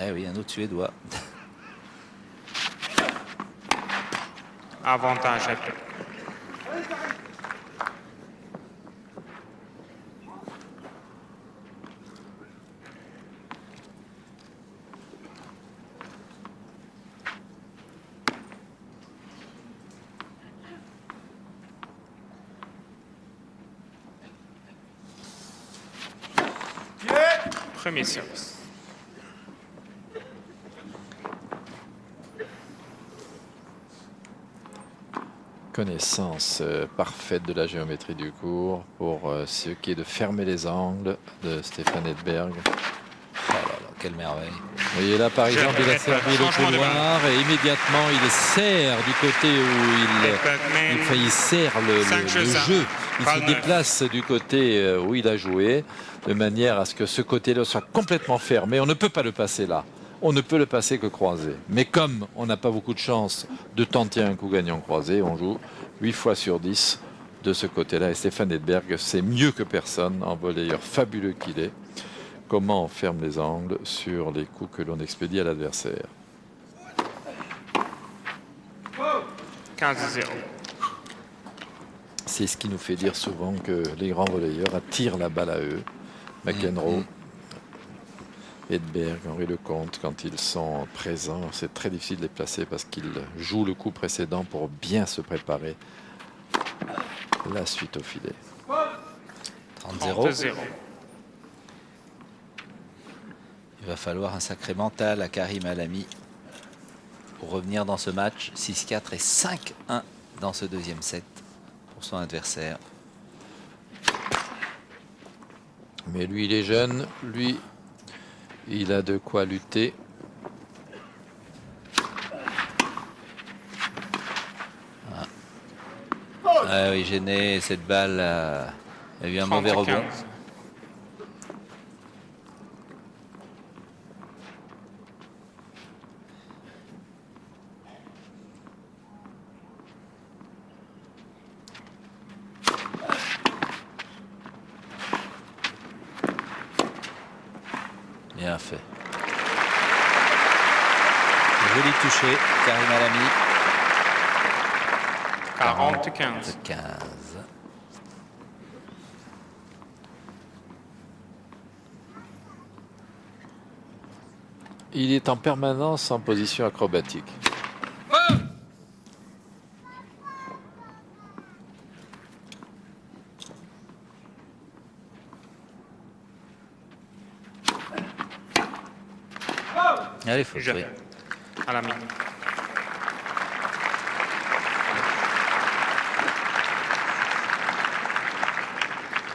Eh oui, un autre Suédois. Avantage Edberg. Premier service. Connaissance parfaite de la géométrie du cours pour ce qui est de fermer les angles de Stéphane Edberg. Oh là là, quelle merveille. Vous voyez là par exemple il a servi le Changement de couloir et immédiatement il serre du côté où il serre le jeu. Il se déplace du côté où il a joué de manière à ce que ce côté-là soit complètement fermé. On ne peut pas le passer là. On ne peut le passer que croisé. Mais comme on n'a pas beaucoup de chance de tenter un coup gagnant croisé, on joue 8 fois sur 10 de ce côté-là. Et Stéphane Edberg, c'est mieux que personne, en volleyeur fabuleux qu'il est, comment on ferme les angles sur les coups que l'on expédie à l'adversaire. 15-0. C'est ce qui nous fait dire souvent que les grands volleyeurs attirent la balle à eux. McEnroe, Edberg, Henri Lecomte, quand ils sont présents, c'est très difficile de les placer parce qu'ils jouent le coup précédent pour bien se préparer la suite au filet. 30-0. 30-0. Il va falloir un sacré mental à Karim Alami pour revenir dans ce match. 6-4 et 5-1 dans ce deuxième set pour son adversaire. Mais lui, il est jeune. Lui, il a de quoi lutter. Ah oui, gêné. Cette balle a eu un mauvais rebond. 30-15. Bien fait. Joli touché, Karim Alami. 40-15. 15. Il est en permanence en position acrobatique. Allez, faut Je. jouer. Alami.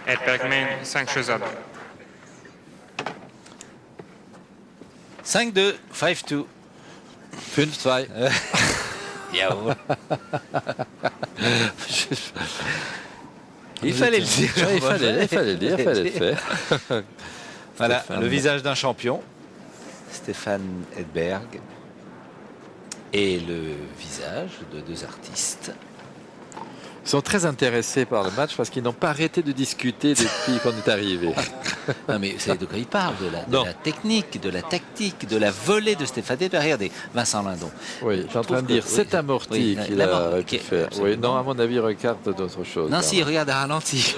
Edberg mène 5 choses à 2. 5-2, 5-2. 5-2. Jawohl. Il fallait le dire. Il fallait le dire, il fallait le faire. Voilà, Stéphane. le visage d'un champion, Stéphane Edberg, et le visage de deux artistes. Ils sont très intéressés par le match parce qu'ils n'ont pas arrêté de discuter depuis qu'on est arrivé. Non mais c'est de quoi il parle, de Non. la technique, de la tactique, de la volée de Stéphane Edberg. Regardez, Vincent Lindon. Oui, je suis en train de trouve dire, que- c'est oui, amorti oui, qu'il l'amorti, a pu ok, faire. Oui, absolument. non, à mon avis, il regarde d'autres choses. Non, si, regarde à ralenti.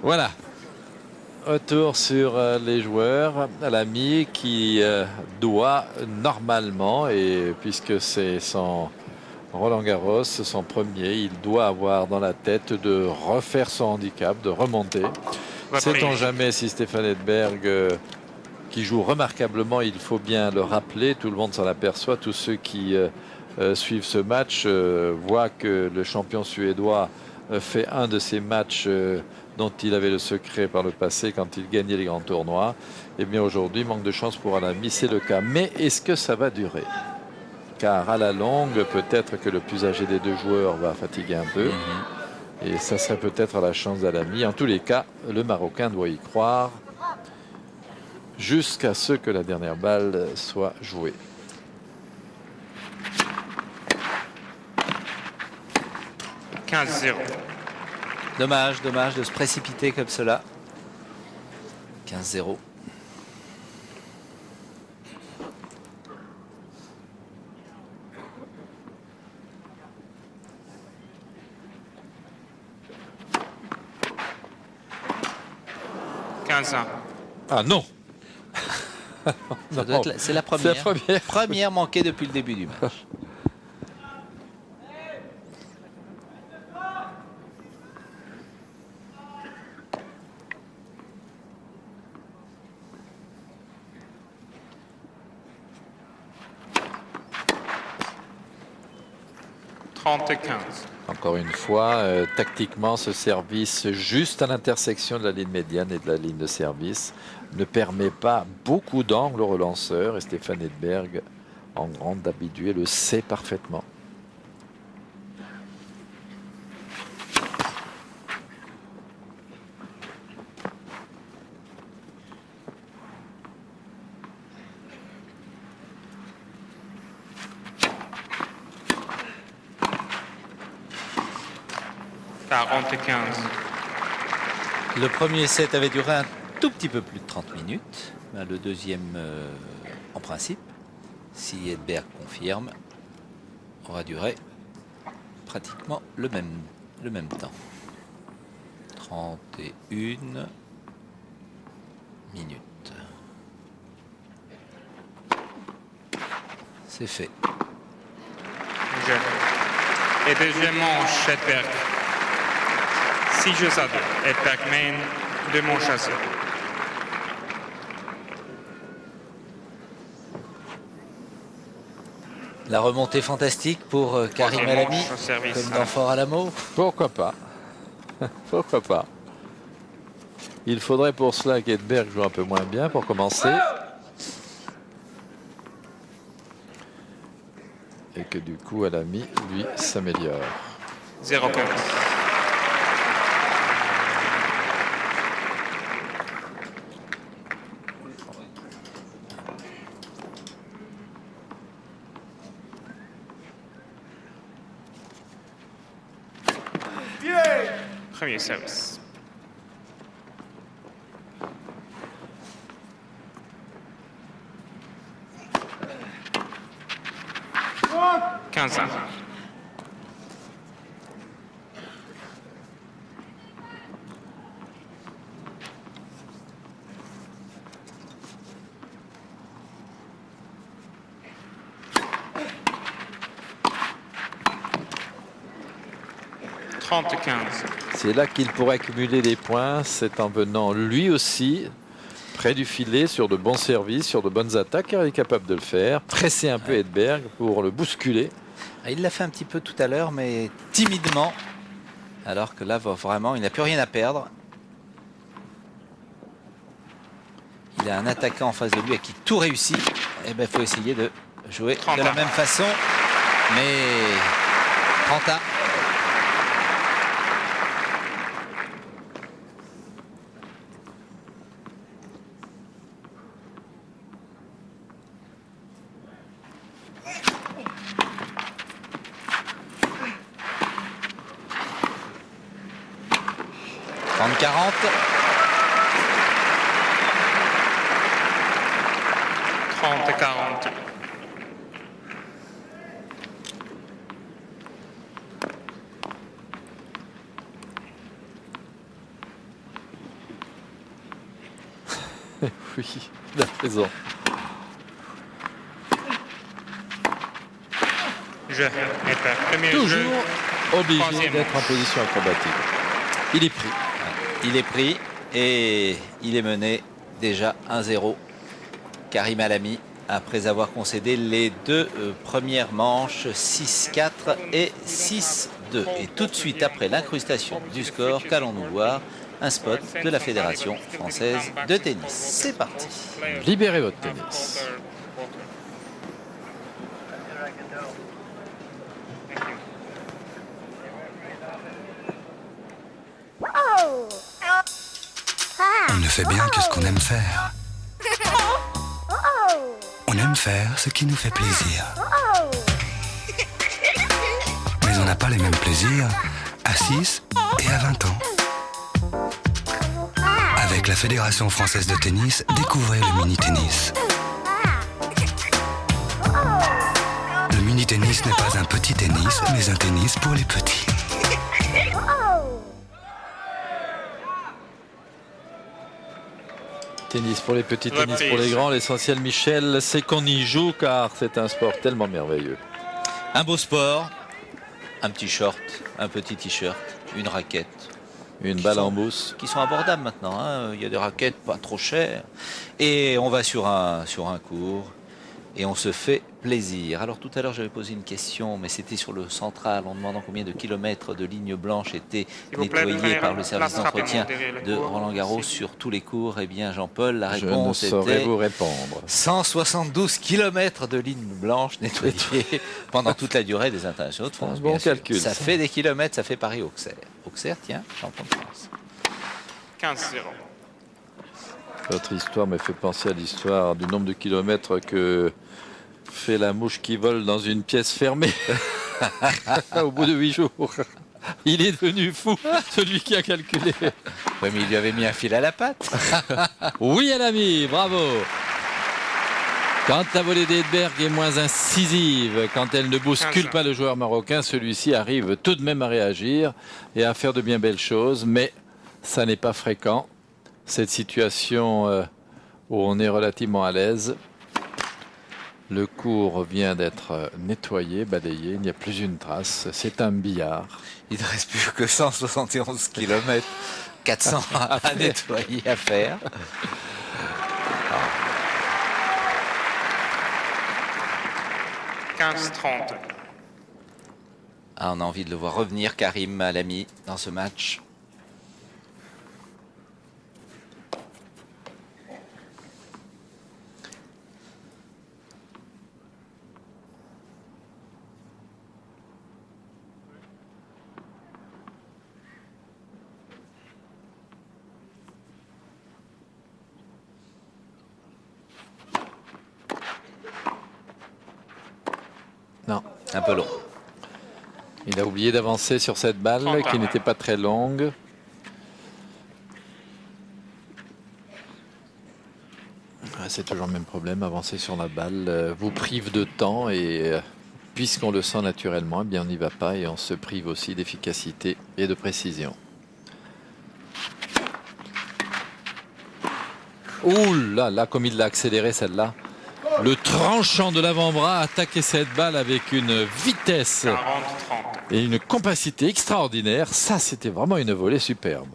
Voilà. Retour sur les joueurs. Alami qui doit normalement, et puisque c'est son Roland Garros, son premier, il doit avoir dans la tête de refaire son handicap, de remonter. Sait-on jamais si Stéphane Edberg, qui joue remarquablement, il faut bien le rappeler, tout le monde s'en aperçoit, tous ceux qui suivent ce match voient que le champion suédois fait un de ces matchs dont il avait le secret par le passé quand il gagnait les grands tournois. Et bien aujourd'hui, manque de chance pour Alami, c'est le cas. Mais est-ce que ça va durer ? Car à la longue, peut-être que le plus âgé des deux joueurs va fatiguer un peu. Et ça serait peut-être à la chance d'Alami. En tous les cas, le Marocain doit y croire jusqu'à ce que la dernière balle soit jouée. « 15-0. Dommage de se précipiter comme cela. 15-0. Ah non. Ça doit être c'est la première. C'est la première. Première manquée depuis le début du match. « 30-15. Encore une fois, tactiquement, ce service juste à l'intersection de la ligne médiane et de la ligne de service ne permet pas beaucoup d'angles au relanceur. Et Stéphane Edberg, en grande habitué, le sait parfaitement. Le premier set avait duré un tout petit peu plus de 30 minutes. Le deuxième, en principe, si Edberg confirme, aura duré pratiquement le même temps. 31. minutes. C'est fait. Jeu. Et deuxième manche, Edberg. 6 jeux à 2. Edberg mène 2 manches à 0. La remontée fantastique pour Karim Troisième Alami, manche au service. comme dans Fort Alamo. Pourquoi pas? Pourquoi pas? Il faudrait pour cela qu'Edberg joue un peu moins bien pour commencer. Et que du coup, Alami, lui, s'améliore. 0 compte. Premier service. Quinze ans. Trente 15. C'est là qu'il pourrait cumuler des points. C'est en venant lui aussi près du filet sur de bons services, sur de bonnes attaques, car il est capable de le faire. Presser un peu Edberg pour le bousculer. Il l'a fait un petit peu tout à l'heure, mais timidement. Alors que là, vraiment, il n'a plus rien à perdre. Il a un attaquant en face de lui à qui tout réussit. Et ben, il faut essayer de jouer de la même façon. Mais 30 ans. « 40. 30 40. Oui, il a raison. Jeu. Edberg. Premier Toujours jeu. obligé Troisième d'être en manche. position acrobatique. Il est pris. Il est pris et il est mené déjà 1-0. Karim Alami, après avoir concédé les deux premières manches, 6-4 et 6-2. Et tout de suite après l'incrustation du score, qu'allons-nous voir? Un spot de la Fédération française de tennis. C'est parti. Libérez votre tennis. On ne fait bien que ce qu'on aime faire. On aime faire ce qui nous fait plaisir. Mais on n'a pas les mêmes plaisirs à 6 et à 20 ans. Avec la Fédération française de tennis, découvrez le mini-tennis. Le mini-tennis n'est pas un petit tennis, mais un tennis pour les petits. Tennis pour les petits, tennis pour les grands. L'essentiel, Michel, c'est qu'on y joue car c'est un sport tellement merveilleux. Un beau sport, un petit short, un petit t-shirt, une raquette. Une balle en mousse. Qui sont abordables maintenant. Hein. Il y a des raquettes pas trop chères. Et on va sur un court et on se fait plaisir. Alors tout à l'heure j'avais posé une question, mais c'était sur le central en demandant combien de kilomètres de lignes blanches étaient nettoyés par le service d'entretien de Roland Garros sur tous les cours. Eh bien Jean-Paul, la réponse Je ne saurais était vous répondre. 172 kilomètres de lignes blanches nettoyées pendant toute la durée des internationaux de France. Bon bien sûr. calcul. Ça fait des kilomètres, ça fait Paris-Auxerre. Auxerre, tiens, champion de France. 15-0. Votre histoire me fait penser à l'histoire du nombre de kilomètres que fait la mouche qui vole dans une pièce fermée au bout de 8 jours. Il est devenu fou, celui qui a calculé. Oui, mais il lui avait mis un fil à la patte. Oui, Alami, bravo. Quand la volée d'Edberg est moins incisive, quand elle ne bouscule pas le joueur marocain, celui-ci arrive tout de même à réagir et à faire de bien belles choses, mais ça n'est pas fréquent. Cette situation où on est relativement à l'aise. Le cours vient d'être nettoyé, balayé, il n'y a plus une trace. C'est un billard. Il ne reste plus que 171 km, 400 à nettoyer, à faire. 15-30. Ah, on a envie de le voir revenir, Karim Alami, dans ce match. Non. Un peu long. Il a oublié d'avancer sur cette balle qui n'était pas très longue. C'est toujours le même problème, avancer sur la balle vous prive de temps et puisqu'on le sent naturellement, eh bien on n'y va pas et on se prive aussi d'efficacité et de précision. Ouh là là, comme il l'a accéléré celle-là. Le tranchant de l'avant-bras a attaqué cette balle avec une vitesse 40-30. et une compacité extraordinaire. Ça, c'était vraiment une volée superbe.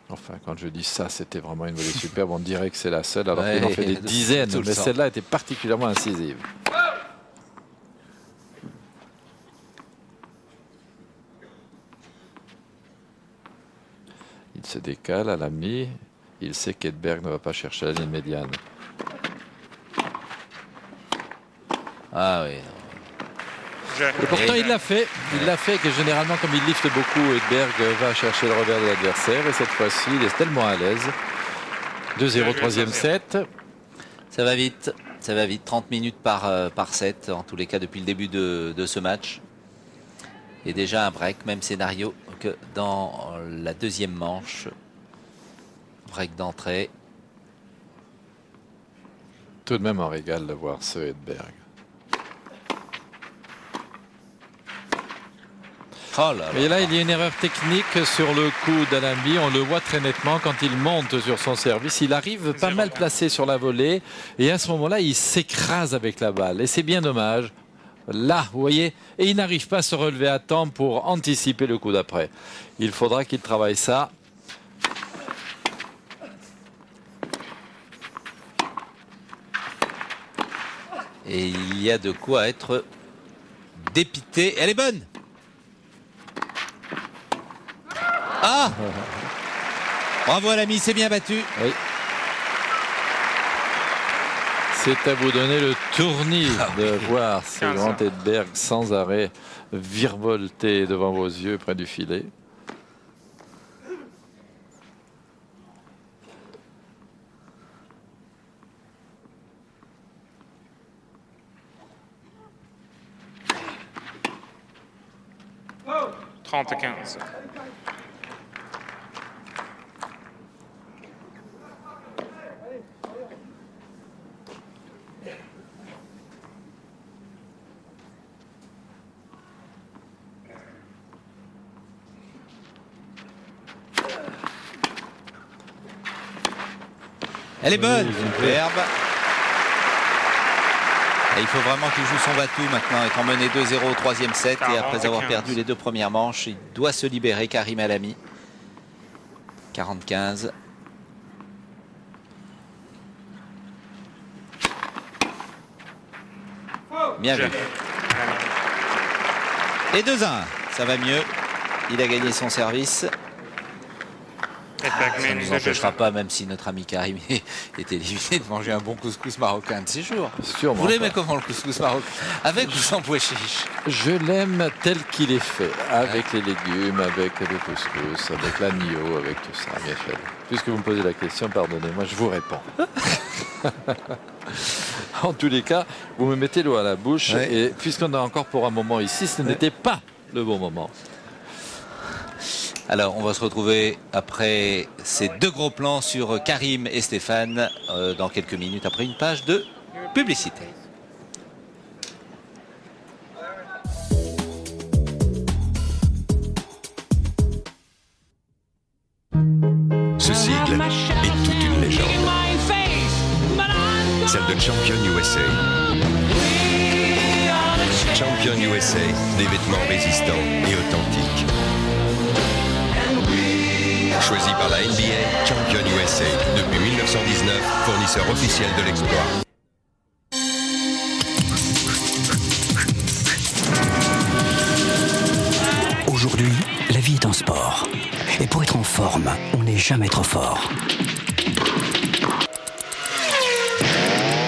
Enfin, quand je dis ça, c'était vraiment une volée superbe. On dirait que c'est la seule, alors qu'il en fait des dizaines. Mais celle-là était particulièrement incisive. Il se décale à l'ami. Il sait qu'Edberg ne va pas chercher la ligne médiane. Ah oui. Et pourtant, il l'a fait. Il l'a fait que généralement, comme il lifte beaucoup, Edberg va chercher le revers de l'adversaire. Et cette fois-ci, il est tellement à l'aise. 2-0, troisième set. Ça va vite. Ça va vite. 30 minutes par set, en tous les cas, depuis le début de ce match. Et déjà un break, même scénario que dans la deuxième manche. Break d'entrée. Tout de même un régal de voir ce Edberg. Oh là là. Et là, il y a une erreur technique sur le coup d'Alami. On le voit très nettement quand il monte sur son service. Il arrive pas mal placé sur la volée. Et à ce moment-là, il s'écrase avec la balle. Et c'est bien dommage. Là, vous voyez, et il n'arrive pas à se relever à temps pour anticiper le coup d'après. Il faudra qu'il travaille ça. Et il y a de quoi être dépité. Elle est bonne. Ah, bravo à l'ami, c'est bien battu. Oui. C'est à vous donner le tournis de voir ce grand Edberg sans arrêt virevolter devant vos yeux près du filet. Oh 30-15. Elle est bonne, superbe. Et il faut vraiment qu'il joue son Vatou maintenant, étant mené 2-0 au troisième set. Et après avoir perdu les deux premières manches, il doit se libérer, Karim Alami. 40-15. Bien vu. Et 2-1, ça va mieux. Il a gagné son service. Ça ne nous empêchera pas, même si notre ami Karim est éliminé, de manger un bon couscous marocain de ces jours. Sûrement. Vous l'aimez comment le couscous marocain? Avec ou sans pois chiche? Je l'aime tel qu'il est fait, avec les légumes, avec le couscous, avec l'agneau, avec tout ça, Michel. Puisque vous me posez la question, pardonnez-moi, je vous réponds. En tous les cas, vous me mettez l'eau à la bouche, et puisqu'on a encore pour un moment ici, ce n'était pas le bon moment. Alors, on va se retrouver après ces deux gros plans sur Karim et Stéphane dans quelques minutes, après une page de publicité. Ce sigle celle de Champion USA. Champion USA, des vêtements résistants et authentiques. Choisi par la NBA, Champion USA, depuis 1919, fournisseur officiel de l'exploit. Aujourd'hui, la vie est un sport. Et pour être en forme, on n'est jamais trop fort.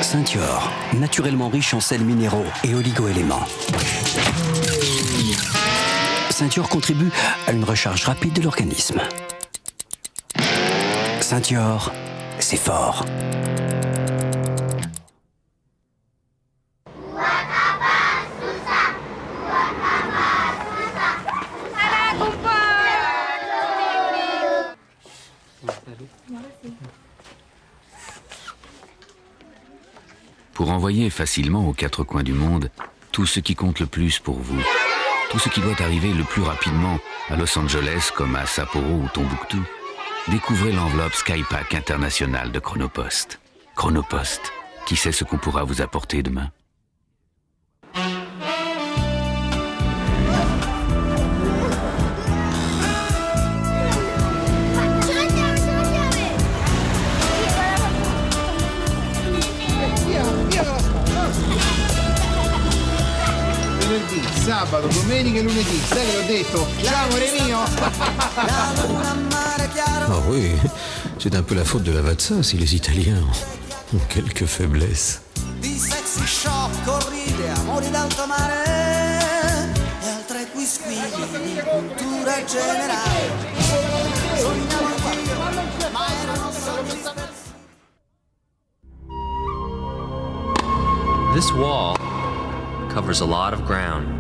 Ceinture, naturellement riche en sels minéraux et oligo-éléments. Ceinture contribue à une recharge rapide de l'organisme. Ceinture, c'est fort. Pour envoyer facilement aux quatre coins du monde tout ce qui compte le plus pour vous, tout ce qui doit arriver le plus rapidement à Los Angeles comme à Sapporo ou Tombouctou, découvrez l'enveloppe Skypack internationale de Chronopost. Chronopost, qui sait ce qu'on pourra vous apporter demain? Sabato, domenica e lunedì, sai che l'ho detto? Ciao amore mio! Ah oui, c'est un peu la faute de la Vatsa si les Italiens ont quelques faiblesses. Di sexy shop, corride, amori d'alto mare e altre quisquiglie di cultura generale. Sognavo anch'io, ma erano sogni dispersi. This wall covers a lot of ground.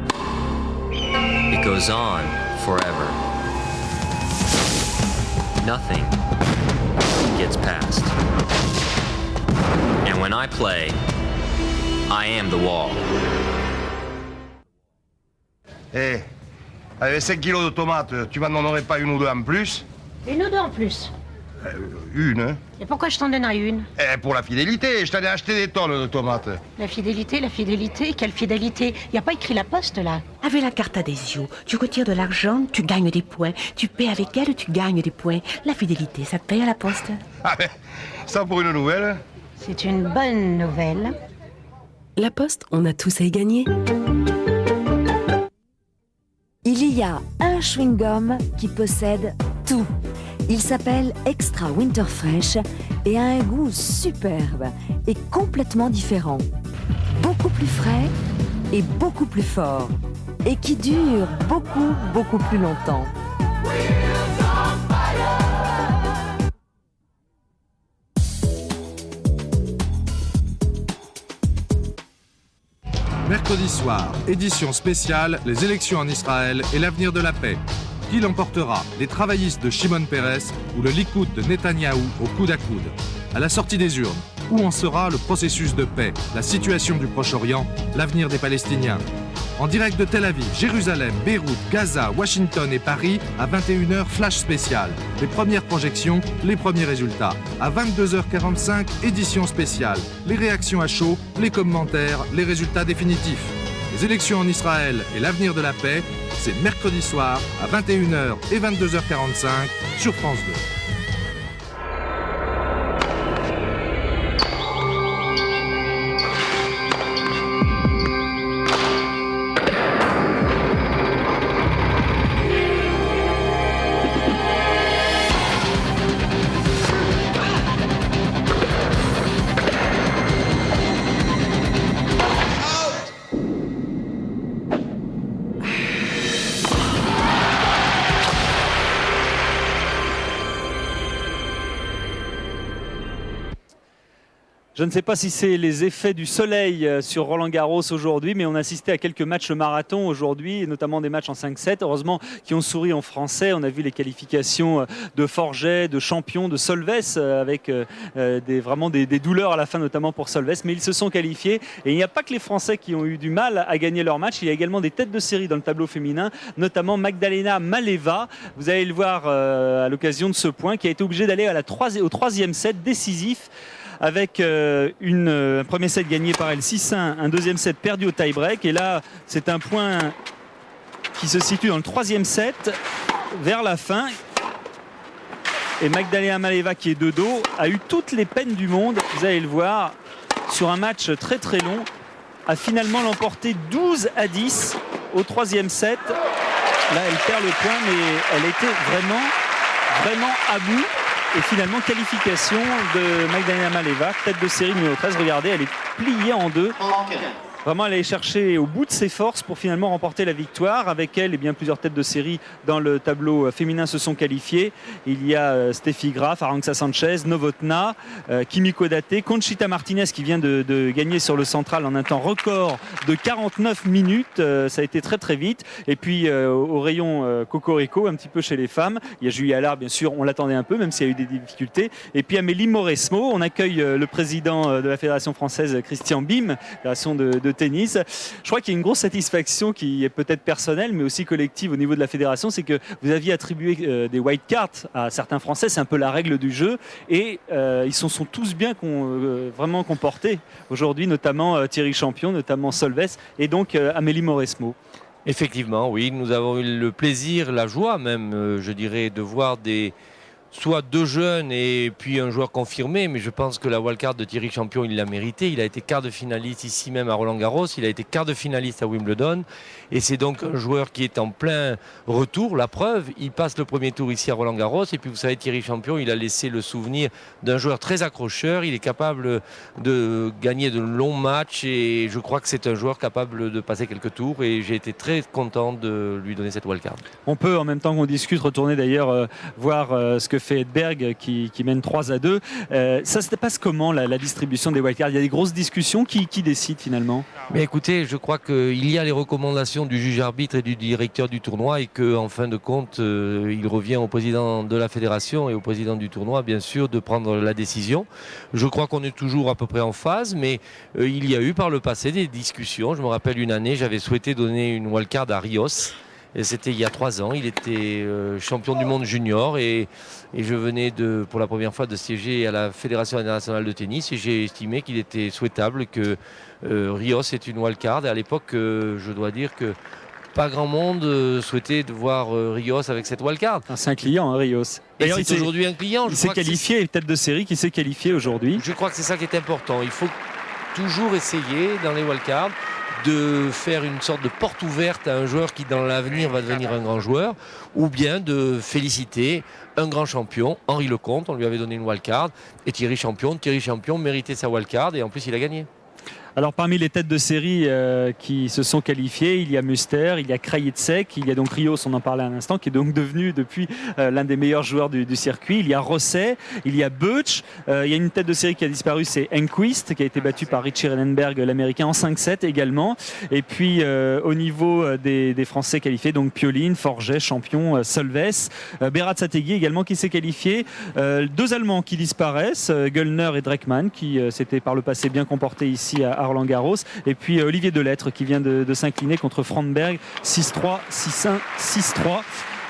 It goes on forever. Nothing gets past. And when I play, I am the wall. Eh, avec 5 kilos de tomates, tu m'en donnerais pas une ou deux en plus? Une ou deux en plus? Une, hein? Et pourquoi je t'en donnerais une? Pour la fidélité, je t'en ai acheté des tonnes de tomates. La fidélité, quelle fidélité? Il n'y a pas écrit la poste, là. Avec la carte adhésion, tu retires de l'argent, tu gagnes des points. Tu paies avec elle, tu gagnes des points. La fidélité, ça te paye à la poste. Ah ben, ça pour une nouvelle. C'est une bonne nouvelle. La poste, on a tous à y gagner. Il y a un chewing-gum qui possède tout. Il s'appelle Extra Winter Fresh et a un goût superbe et complètement différent. Beaucoup plus frais et beaucoup plus fort. Et qui dure beaucoup, beaucoup plus longtemps. Mercredi soir, édition spéciale, les élections en Israël et l'avenir de la paix. Qui l'emportera, les travaillistes de Shimon Peres ou le Likoud de Netanyahou au coude à coude? À la sortie des urnes, où en sera le processus de paix, la situation du Proche-Orient, l'avenir des Palestiniens? En direct de Tel Aviv, Jérusalem, Beyrouth, Gaza, Washington et Paris, à 21h, flash spécial. Les premières projections, les premiers résultats. À 22h45, édition spéciale. Les réactions à chaud, les commentaires, les résultats définitifs. Les élections en Israël et l'avenir de la paix, c'est mercredi soir à 21h et 22h45 sur France 2. Je ne sais pas si c'est les effets du soleil sur Roland-Garros aujourd'hui, mais on a assisté à quelques matchs marathon aujourd'hui, notamment des matchs en 5-7, heureusement qui ont souri en français. On a vu les qualifications de Forget, de Champion, de Solves, avec vraiment des douleurs à la fin, notamment pour Solves, mais ils se sont qualifiés. Et il n'y a pas que les Français qui ont eu du mal à gagner leur match, il y a également des têtes de série dans le tableau féminin, notamment Magdalena Maleva. Vous allez le voir à l'occasion de ce point, qui a été obligée d'aller au troisième set décisif, avec un premier set gagné par elle 6-1, un deuxième set perdu au tie-break. Et là, c'est un point qui se situe dans le troisième set, vers la fin. Et Magdalena Maleeva, qui est de dos, a eu toutes les peines du monde, vous allez le voir, sur un match très très long, a finalement l'emporté 12-10 au troisième set. Là, elle perd le point, mais elle était vraiment à bout. Et finalement, qualification de Magdalena Maleeva, tête de série numéro 13. Regardez, elle est pliée en deux. Vraiment, elle est chercher au bout de ses forces pour finalement remporter la victoire. Avec elle, plusieurs têtes de série dans le tableau féminin se sont qualifiées. Il y a Steffi Graf, Arantxa Sanchez, Novotná, Kimiko Date, Conchita Martinez qui vient de gagner sur le central en un temps record de 49 minutes. Ça a été très très vite. Et puis au rayon Cocorico, un petit peu chez les femmes, il y a Julie Allard, bien sûr, on l'attendait un peu, même s'il y a eu des difficultés. Et puis Amélie Mauresmo, on accueille le président de la Fédération française, Christian Bim, Fédération de tennis. Je crois qu'il y a une grosse satisfaction qui est peut-être personnelle mais aussi collective au niveau de la fédération, c'est que vous aviez attribué des white cards à certains Français, c'est un peu la règle du jeu, et ils sont tous bien vraiment comportés aujourd'hui, notamment Thierry Champion, notamment Solves et donc Amélie Mauresmo. Effectivement, oui, nous avons eu le plaisir, la joie même, je dirais, de voir soit deux jeunes et puis un joueur confirmé, mais je pense que la wildcard de Thierry Champion, il l'a mérité. Il a été quart de finaliste ici même à Roland-Garros, il a été quart de finaliste à Wimbledon, et c'est donc un joueur qui est en plein retour. La preuve, il passe le premier tour ici à Roland-Garros, et puis vous savez, Thierry Champion, il a laissé le souvenir d'un joueur très accrocheur. Il est capable de gagner de longs matchs, et je crois que c'est un joueur capable de passer quelques tours, et j'ai été très content de lui donner cette wildcard. On peut, en même temps qu'on discute, retourner d'ailleurs voir ce que fait Edberg qui mène 3-2. Ça se passe comment la distribution des wildcards? Il y a des grosses discussions, qui décide finalement? Mais écoutez, je crois qu'il y a les recommandations du juge arbitre et du directeur du tournoi, et qu'en fin de compte, il revient au président de la fédération et au président du tournoi, bien sûr, de prendre la décision. Je crois qu'on est toujours à peu près en phase, mais il y a eu par le passé des discussions. Je me rappelle une année, j'avais souhaité donner une wildcard à Rios. Et c'était il y a 3 ans, il était champion du monde junior, et je venais pour la première fois de siéger à la Fédération internationale de tennis, et j'ai estimé qu'il était souhaitable que Rios ait une wildcard. Et à l'époque, je dois dire que pas grand monde souhaitait de voir Rios avec cette wildcard. C'est un client, Rios. D'ailleurs, c'est aujourd'hui un client. Il s'est qualifié, tête de série qui s'est qualifié aujourd'hui. Je crois que c'est ça qui est important. Il faut toujours essayer dans les wildcards de faire une sorte de porte ouverte à un joueur qui dans l'avenir va devenir un grand joueur, ou bien de féliciter un grand champion, Henri Lecomte, on lui avait donné une wildcard, et Thierry Champion méritait sa wildcard, et en plus il a gagné. Alors parmi les têtes de série qui se sont qualifiées, il y a Muster, il y a Krajicek, il y a donc Rios, on en parlait à l'instant, qui est donc devenu depuis l'un des meilleurs joueurs du circuit. Il y a Rosset, il y a Butch, il y a une tête de série qui a disparu, c'est Enquist, qui a été battu par Richie Renenberg, l'américain, en 5-7 également. Et puis au niveau des Français qualifiés, donc Pioline, Forget, Champion, Solves, Berat-Sategui également qui s'est qualifié. 2 Allemands qui disparaissent, Göllner et Dreckmann, qui s'étaient par le passé bien comportés ici à Roland-Garros, et puis Olivier Delettre qui vient de s'incliner contre Franberg 6-3, 6-1, 6-3.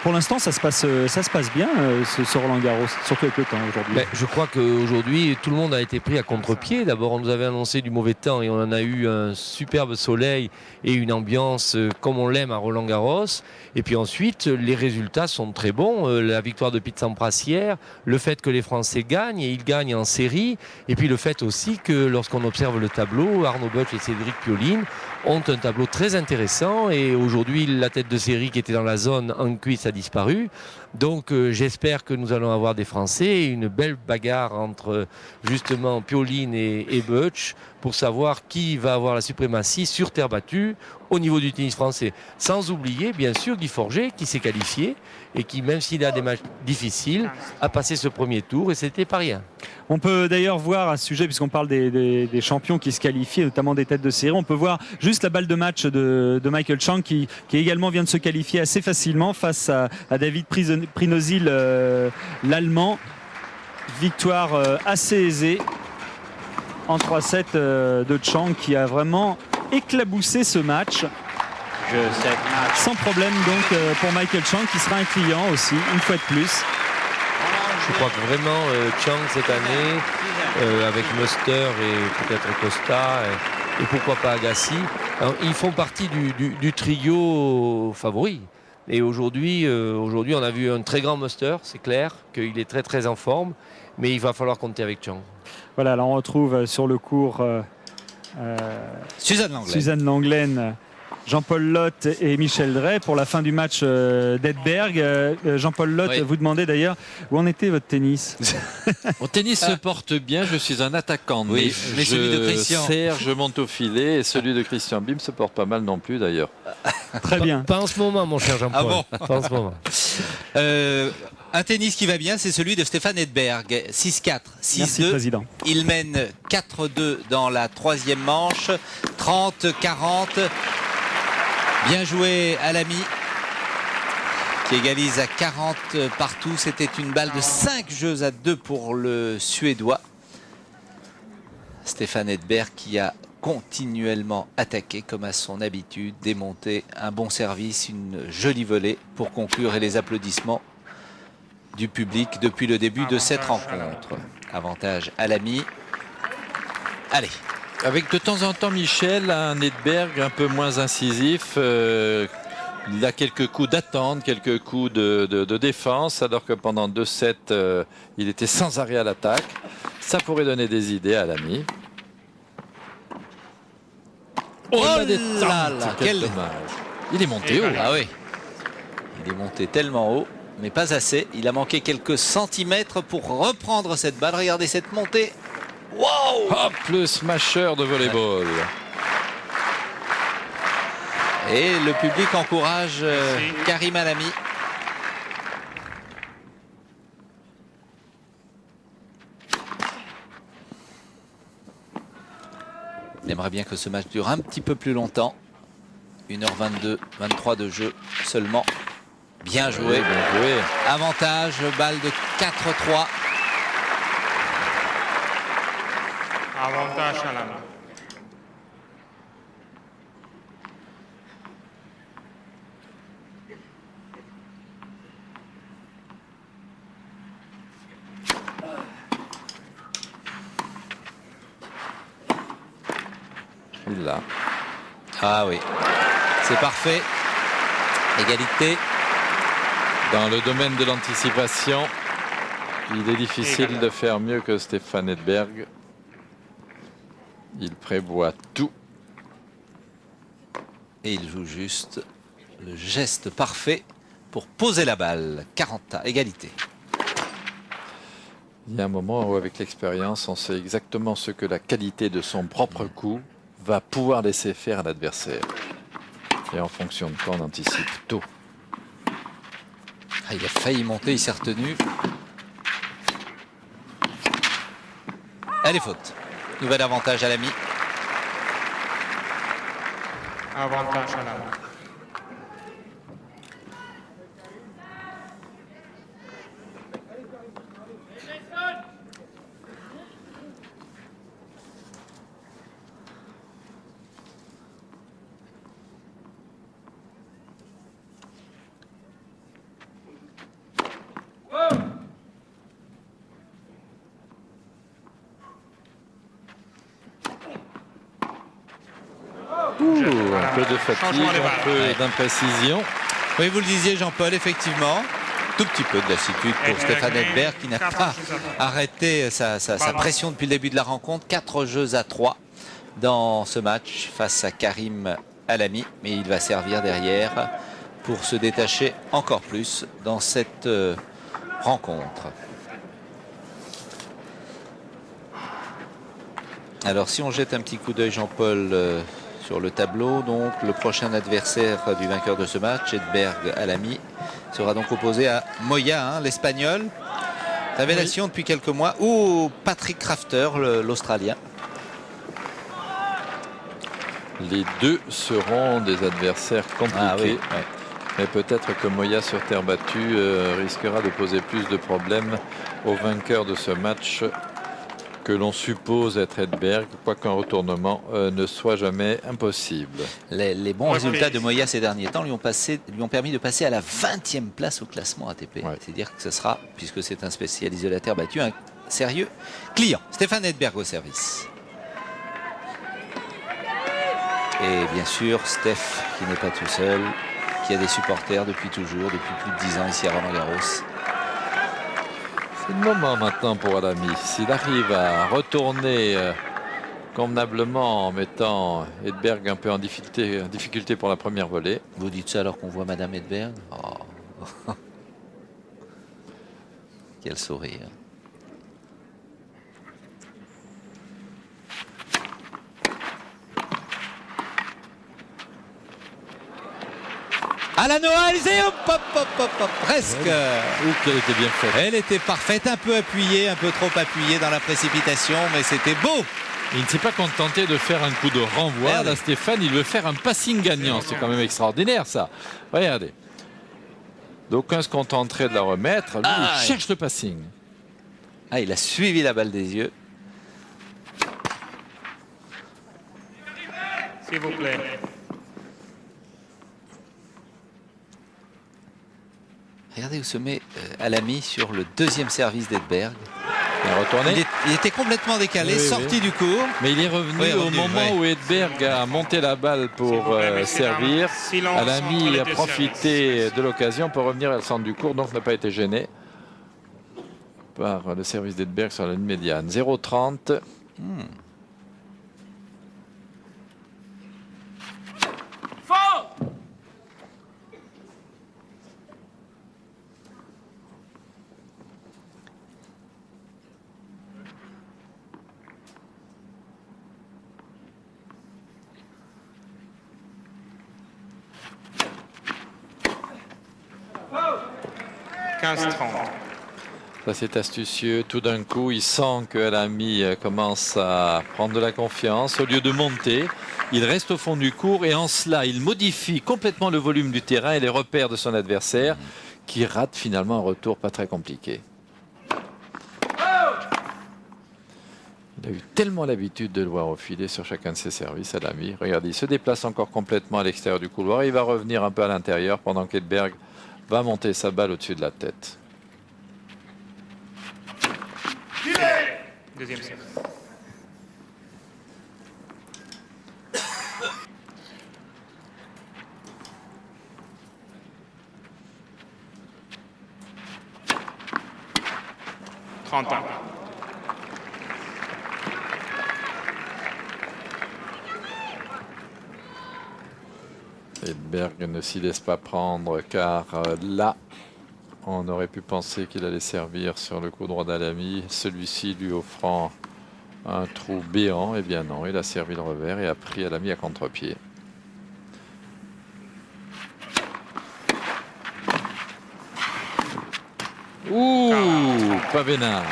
Pour l'instant, ça se passe bien, ce Roland-Garros, surtout avec le temps aujourd'hui. Je crois qu'aujourd'hui, tout le monde a été pris à contre-pied. D'abord, on nous avait annoncé du mauvais temps, et on en a eu un superbe soleil et une ambiance comme on l'aime à Roland-Garros. Et puis ensuite, les résultats sont très bons. La victoire de Pete Sampras hier, le fait que les Français gagnent, et ils gagnent en série, et puis le fait aussi que lorsqu'on observe le tableau, Arnaud Butch et Cédric Pioline ont un tableau très intéressant, et aujourd'hui la tête de série qui était dans la zone en cuisse a disparu. Donc j'espère que nous allons avoir des Français et une belle bagarre entre justement Pioline et Butch pour savoir qui va avoir la suprématie sur terre battue au niveau du tennis français. Sans oublier bien sûr Guy Forget qui s'est qualifié et qui, même s'il a des matchs difficiles, a passé ce premier tour, et c'était pas rien. On peut d'ailleurs voir à ce sujet, puisqu'on parle des champions qui se qualifient, notamment des têtes de série, on peut voir juste la balle de match de Michael Chang qui également vient de se qualifier assez facilement face à David Prinosil, l'Allemand. Victoire assez aisée en 3-7 de Chang, qui a vraiment éclaboussé ce match. Sans problème donc pour Michael Chang, qui sera un client aussi, une fois de plus. Je crois que vraiment Chang cette année avec Muster et peut-être Costa et pourquoi pas Agassi. Alors, ils font partie du trio favori. Et aujourd'hui, on a vu un très grand Muster, c'est clair qu'il est très très en forme, mais il va falloir compter avec Chang. Voilà, là on retrouve sur le cours Suzanne Langlaine, Jean-Paul Lotte et Michel Drey pour la fin du match d'Edberg. Jean-Paul Lotte, vous demandez d'ailleurs où en était votre tennis. Mon tennis se porte bien, je suis un attaquant. Oui, mais celui de Christian. Je monte au filet et celui de Christian Bim se porte pas mal non plus d'ailleurs. Très bien. Pas en ce moment, mon cher Jean-Paul. Ah bon. Pas en ce moment. Un tennis qui va bien, c'est celui de Stéphane Edberg. 6-4, 6-2. Merci, président. Il mène 4-2 dans la troisième manche. 30-40. Bien joué à l'ami qui égalise à 40 partout. C'était une balle de 5 jeux à 2 pour le Suédois. Stéphane Edberg qui a continuellement attaqué comme à son habitude, démonté un bon service, une jolie volée pour conclure et les applaudissements du public depuis le début de cette rencontre. Avantage à l'ami. Allez. Avec de temps en temps Michel, un Edberg un peu moins incisif. Il a quelques coups d'attente, quelques coups de défense, alors que pendant 2 sets, il était sans arrêt à l'attaque. Ça pourrait donner des idées à l'ami. Oh la détente, là, quel dommage. Il est monté haut. Ah oui. Il est monté tellement haut, mais pas assez. Il a manqué quelques centimètres pour reprendre cette balle. Regardez cette montée. Wow! Hop, le smasher de volleyball. Et le public encourage Karim Alami. Il aimerait bien que ce match dure un petit peu plus longtemps. 1h22, 23 de jeu seulement. Bien joué. Oui, bien joué. Avantage, balle de 4-3. Avantage à l'ami. Il l'a. Ah oui, c'est parfait. Égalité. Dans le domaine de l'anticipation, il est difficile de faire mieux que Stéphane Edberg. Il prévoit tout. Et il joue juste le geste parfait pour poser la balle. 40 à égalité. Il y a un moment où, avec l'expérience, on sait exactement ce que la qualité de son propre coup va pouvoir laisser faire à l'adversaire. Et en fonction de quoi on anticipe tôt. Ah, il a failli monter, il s'est retenu. Elle est faute. Nouvel avantage à l'ami. Avantage à l'ami. Un peu de fatigue, un peu d'imprécision. Oui, vous le disiez, Jean-Paul, effectivement. Tout petit peu de lassitude pour Stéphane Edberg qui n'a pas arrêté sa pression depuis le début de la rencontre. 4 jeux à 3 dans ce match face à Karim Alami. Mais il va servir derrière pour se détacher encore plus dans cette rencontre. Alors si on jette un petit coup d'œil, Jean-Paul, sur le tableau, donc le prochain adversaire du vainqueur de ce match, Edberg Alami, sera donc opposé à Moya, l'Espagnol. Révélation depuis quelques mois, ou Patrick Crafter, l'Australien. Les deux seront des adversaires compliqués. Ah oui, ouais. Mais peut-être que Moya sur terre battue risquera de poser plus de problèmes au vainqueur de ce match que l'on suppose être Edberg, quoiqu'un retournement ne soit jamais impossible. Les bons résultats de Moya ces derniers temps lui ont permis de passer à la 20e place au classement ATP. Ouais. C'est-à-dire que ce sera, puisque c'est un spécialiste de la terre battue, un sérieux client. Stéphane Edberg au service. Et bien sûr, Steph qui n'est pas tout seul, qui a des supporters depuis toujours, depuis plus de 10 ans ici à Roland-Garros. C'est le moment maintenant pour Alami. S'il arrive à retourner convenablement en mettant Edberg un peu en difficulté pour la première volée. Vous dites ça alors qu'on voit Madame Edberg? Oh. Quel sourire. À la Noalisée, hop, hop, hop, hop, hop, presque. Qu'elle était bien faite. Elle était parfaite, un peu appuyée, un peu trop appuyée dans la précipitation, mais c'était beau. Il ne s'est pas contenté de faire un coup de renvoi. Regardez. Là, Stéphane, il veut faire un passing gagnant. C'est quand même extraordinaire, ça. Regardez. D'aucuns se contenteraient de la remettre. Lui, il cherche le passing. Ah, il a suivi la balle des yeux. S'il vous plaît. Regardez où se met Alami sur le deuxième service d'Edberg. Il est retourné. Il était complètement décalé, Oui, sorti oui. du cours. Mais il est revenu au moment où Edberg a monté la balle pour servir. Alami a profité de l'occasion pour revenir à le centre du cours, donc n'a pas été gêné par le service d'Edberg sur la ligne médiane. 0,30. Ça c'est astucieux. Tout d'un coup, il sent que Alami commence à prendre de la confiance. Au lieu de monter, il reste au fond du court et en cela, il modifie complètement le volume du terrain et les repères de son adversaire qui rate finalement un retour pas très compliqué. Il a eu tellement l'habitude de le voir au filet sur chacun de ses services, Alami. Regardez, il se déplace encore complètement à l'extérieur du couloir. Il va revenir un peu à l'intérieur pendant qu'Edberg va monter sa balle au-dessus de la tête. Deuxième set. Edberg ne s'y laisse pas prendre car là, on aurait pu penser qu'il allait servir sur le coup droit d'Alami, celui-ci lui offrant un trou béant. Eh bien non, il a servi le revers et a pris Alami à contre-pied. Ouh, pas vénard.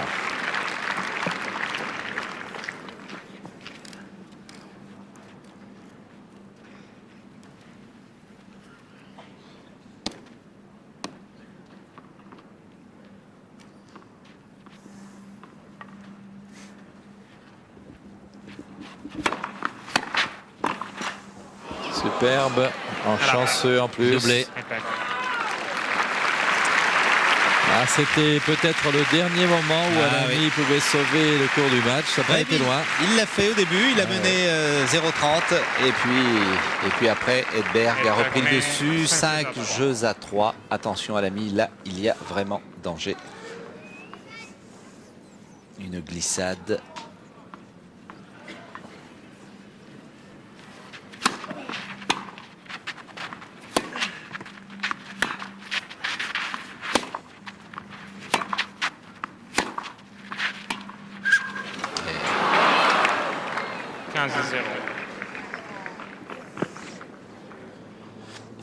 Superbe, en chanceux en plus. Doublé. Ah, c'était peut-être le dernier moment où Alami pouvait sauver le cours du match. Ça n'a pas été loin. Il l'a fait au début, il a mené 0,30 et puis après Edberg a repris le dessus. 5 jeux à 3. Attention Alami, là il y a vraiment danger. Une glissade.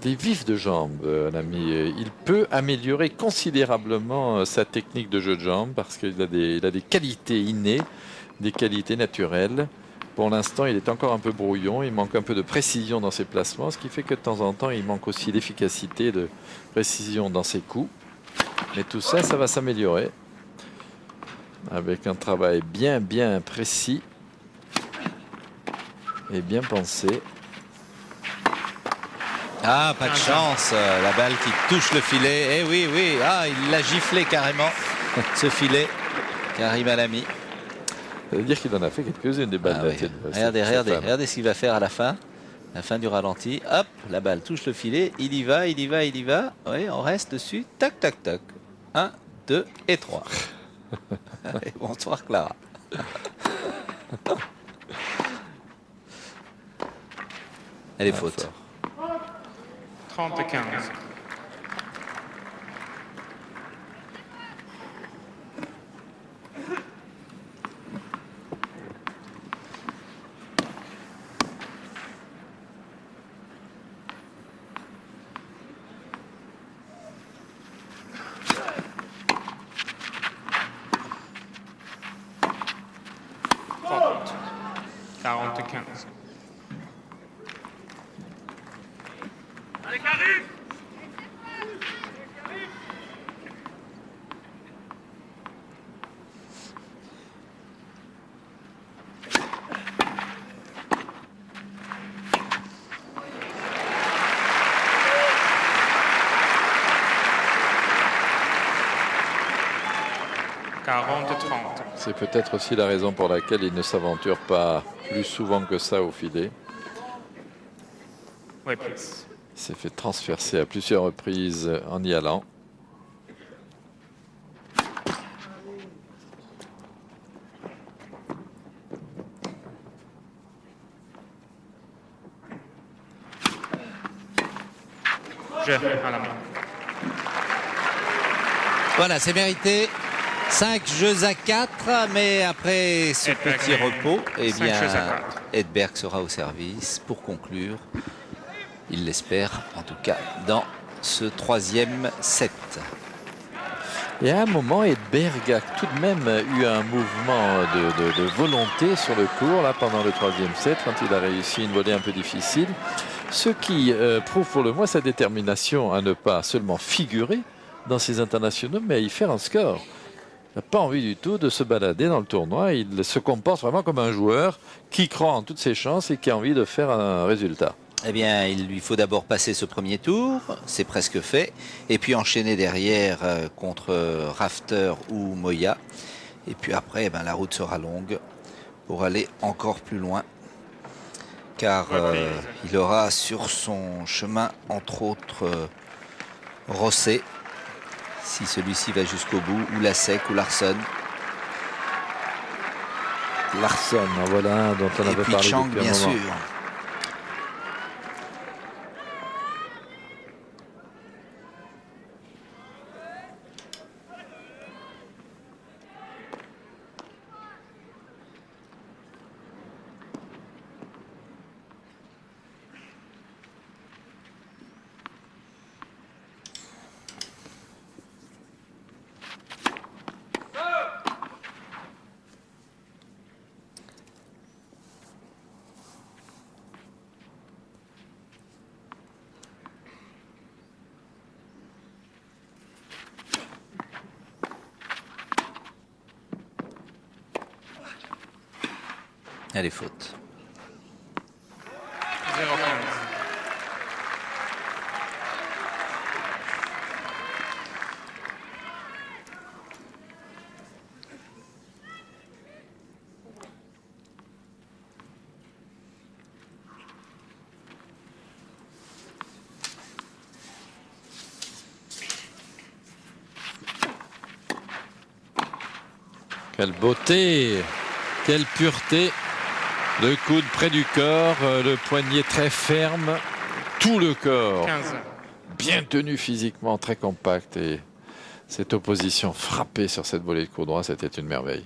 Il est vif de jambes, Alami. Il peut améliorer considérablement sa technique de jeu de jambes parce qu'il a des qualités innées, des qualités naturelles. Pour l'instant, il est encore un peu brouillon. Il manque un peu de précision dans ses placements, ce qui fait que de temps en temps, il manque aussi d'efficacité, de précision dans ses coups. Mais tout ça, ça va s'améliorer avec un travail bien précis et bien pensé. Ah, pas de chance, la balle qui touche le filet. Eh oui, ah, il l'a giflé carrément, ce filet. Karim Alami. Ça veut dire qu'il en a fait quelques-unes des balles. Ah oui. Regardez ce qu'il va faire à la fin. La fin du ralenti. Hop, la balle touche le filet. Il y va. Oui, on reste dessus. Tac, tac, tac. 1, 2 et 3. Allez, bonsoir Clara. Elle est faute. 30-15. Allez, Karim! C'est peut-être aussi la raison pour laquelle il ne s'aventure pas plus souvent que ça au filet. Oui, plus. Il s'est fait transpercer à plusieurs reprises en y allant. Jeu à la main. Voilà, c'est mérité. 5 jeux à 4, mais après ce petit repos, eh bien, Edberg sera au service pour conclure. Il l'espère, en tout cas, dans ce troisième set. Et à un moment, Edberg a tout de même eu un mouvement de volonté sur le court, là, pendant le troisième set, quand il a réussi une volée un peu difficile. Ce qui prouve pour le moins sa détermination à ne pas seulement figurer dans ces internationaux, mais à y faire un score. Il n'a pas envie du tout de se balader dans le tournoi. Il se comporte vraiment comme un joueur qui croit en toutes ses chances et qui a envie de faire un résultat. Eh bien, il lui faut d'abord passer ce premier tour, c'est presque fait, et puis enchaîner derrière contre Rafter ou Moya. Et puis après, la route sera longue pour aller encore plus loin, car il aura sur son chemin, entre autres, Rosset, si celui-ci va jusqu'au bout, ou Lasek ou Larsson. Larsson, voilà un dont on avait parlé Chang, depuis un bien moment. sûr. Elle est faute. 0-15. Quelle beauté, quelle pureté. Le coude près du corps, le poignet très ferme, tout le corps 15. Bien tenu physiquement, très compact. Et cette opposition frappée sur cette volée de coup droit, c'était une merveille.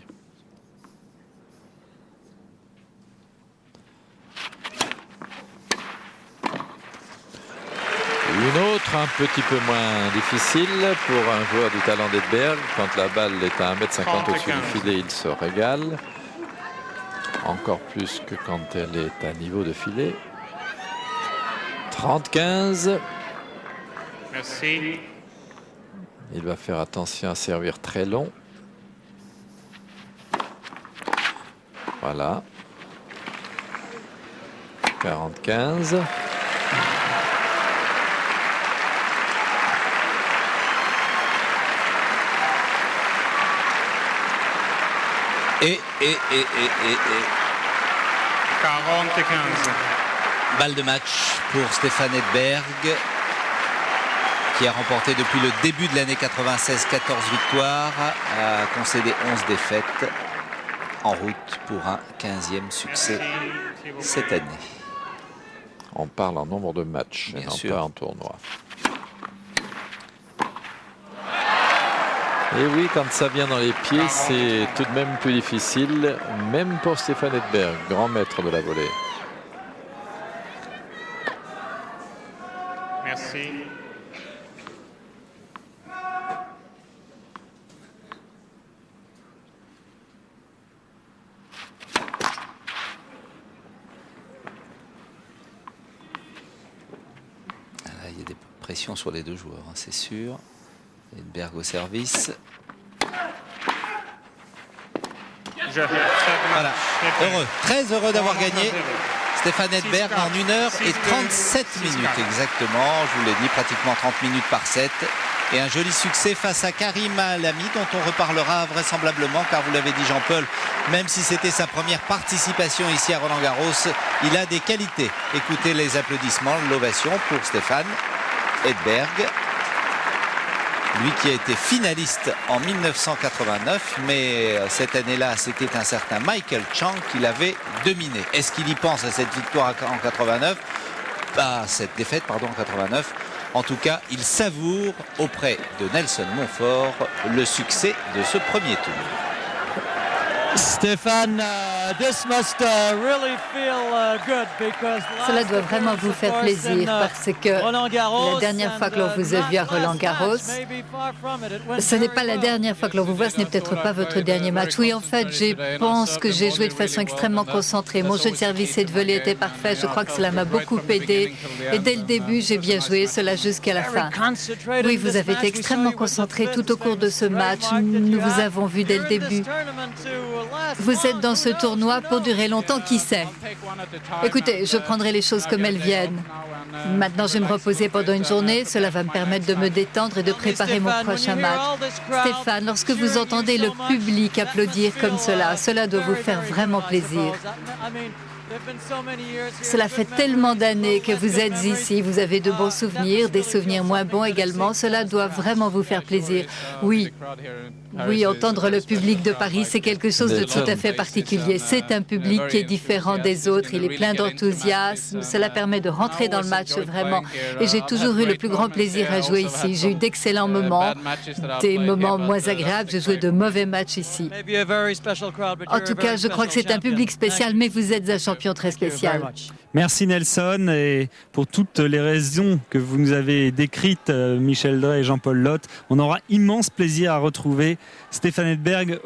Une autre un petit peu moins difficile pour un joueur du talent d'Edberg. Quand la balle est à 1,50 m au-dessus du filet, il se régale. Encore plus que quand elle est à niveau de filet. 30-15. Merci. Il va faire attention à servir très long. Voilà. 40-15. Et 40-15. Balle de match pour Stefan Edberg, qui a remporté depuis le début de l'année 96 14 victoires, a concédé 11 défaites, en route pour un 15e succès cette année. On parle en nombre de matchs, et non pas en tournoi. Et oui, quand ça vient dans les pieds, c'est tout de même plus difficile, même pour Stefan Edberg, grand maître de la volée. Merci. Il y a des pressions sur les deux joueurs, hein, c'est sûr. Edberg au service. Voilà, heureux, très heureux d'avoir gagné. Stéphane Edberg en 1 heure et 37 minutes exactement. Je vous l'ai dit, pratiquement 30 minutes par set. Et un joli succès face à Karim Lamy, dont on reparlera vraisemblablement, car vous l'avez dit Jean-Paul, même si c'était sa première participation ici à Roland-Garros, il a des qualités. Écoutez les applaudissements, l'ovation pour Stéphane Edberg. Lui qui a été finaliste en 1989, mais cette année-là, c'était un certain Michael Chang qui l'avait dominé. Est-ce qu'il y pense à cette victoire en 89 ? Cette défaite, pardon, en 89. En tout cas, il savoure auprès de Nelson Montfort le succès de ce premier tour. Stéphane, cela doit vraiment vous faire plaisir parce que la dernière fois que l'on vous a vu à Roland-Garros, ce n'est pas la dernière fois que l'on vous voit, ce n'est peut-être pas votre dernier match. Oui, en fait, je pense que j'ai joué de façon extrêmement concentrée. Mon jeu de service et de volée était parfait. Je crois que cela m'a beaucoup aidé. Et dès le début, j'ai bien joué, cela jusqu'à la fin. Oui, vous avez été extrêmement concentré tout au cours de ce match. Nous vous avons vu dès le début. Vous êtes dans ce tournoi pour durer longtemps, qui sait? Écoutez, je prendrai les choses comme elles viennent. Maintenant, je vais me reposer pendant une journée. Cela va me permettre de me détendre et de préparer mon prochain match. Stéphane, lorsque vous entendez le public applaudir comme cela doit vous faire vraiment plaisir. Cela fait tellement d'années que vous êtes ici, vous avez de bons souvenirs, des souvenirs moins bons également, cela doit vraiment vous faire plaisir. Oui, entendre le public de Paris, c'est quelque chose de tout à fait particulier. C'est un public qui est différent des autres, il est plein d'enthousiasme, cela permet de rentrer dans le match vraiment. Et j'ai toujours eu le plus grand plaisir à jouer ici. J'ai eu d'excellents moments, des moments moins agréables, j'ai joué de mauvais matchs ici. En tout cas, je crois que c'est un public spécial, mais vous êtes un champion très spécial. Merci Nelson, et pour toutes les raisons que vous nous avez décrites, Michel Drey et Jean-Paul Lotte, on aura immense plaisir à retrouver Stéphane Edberg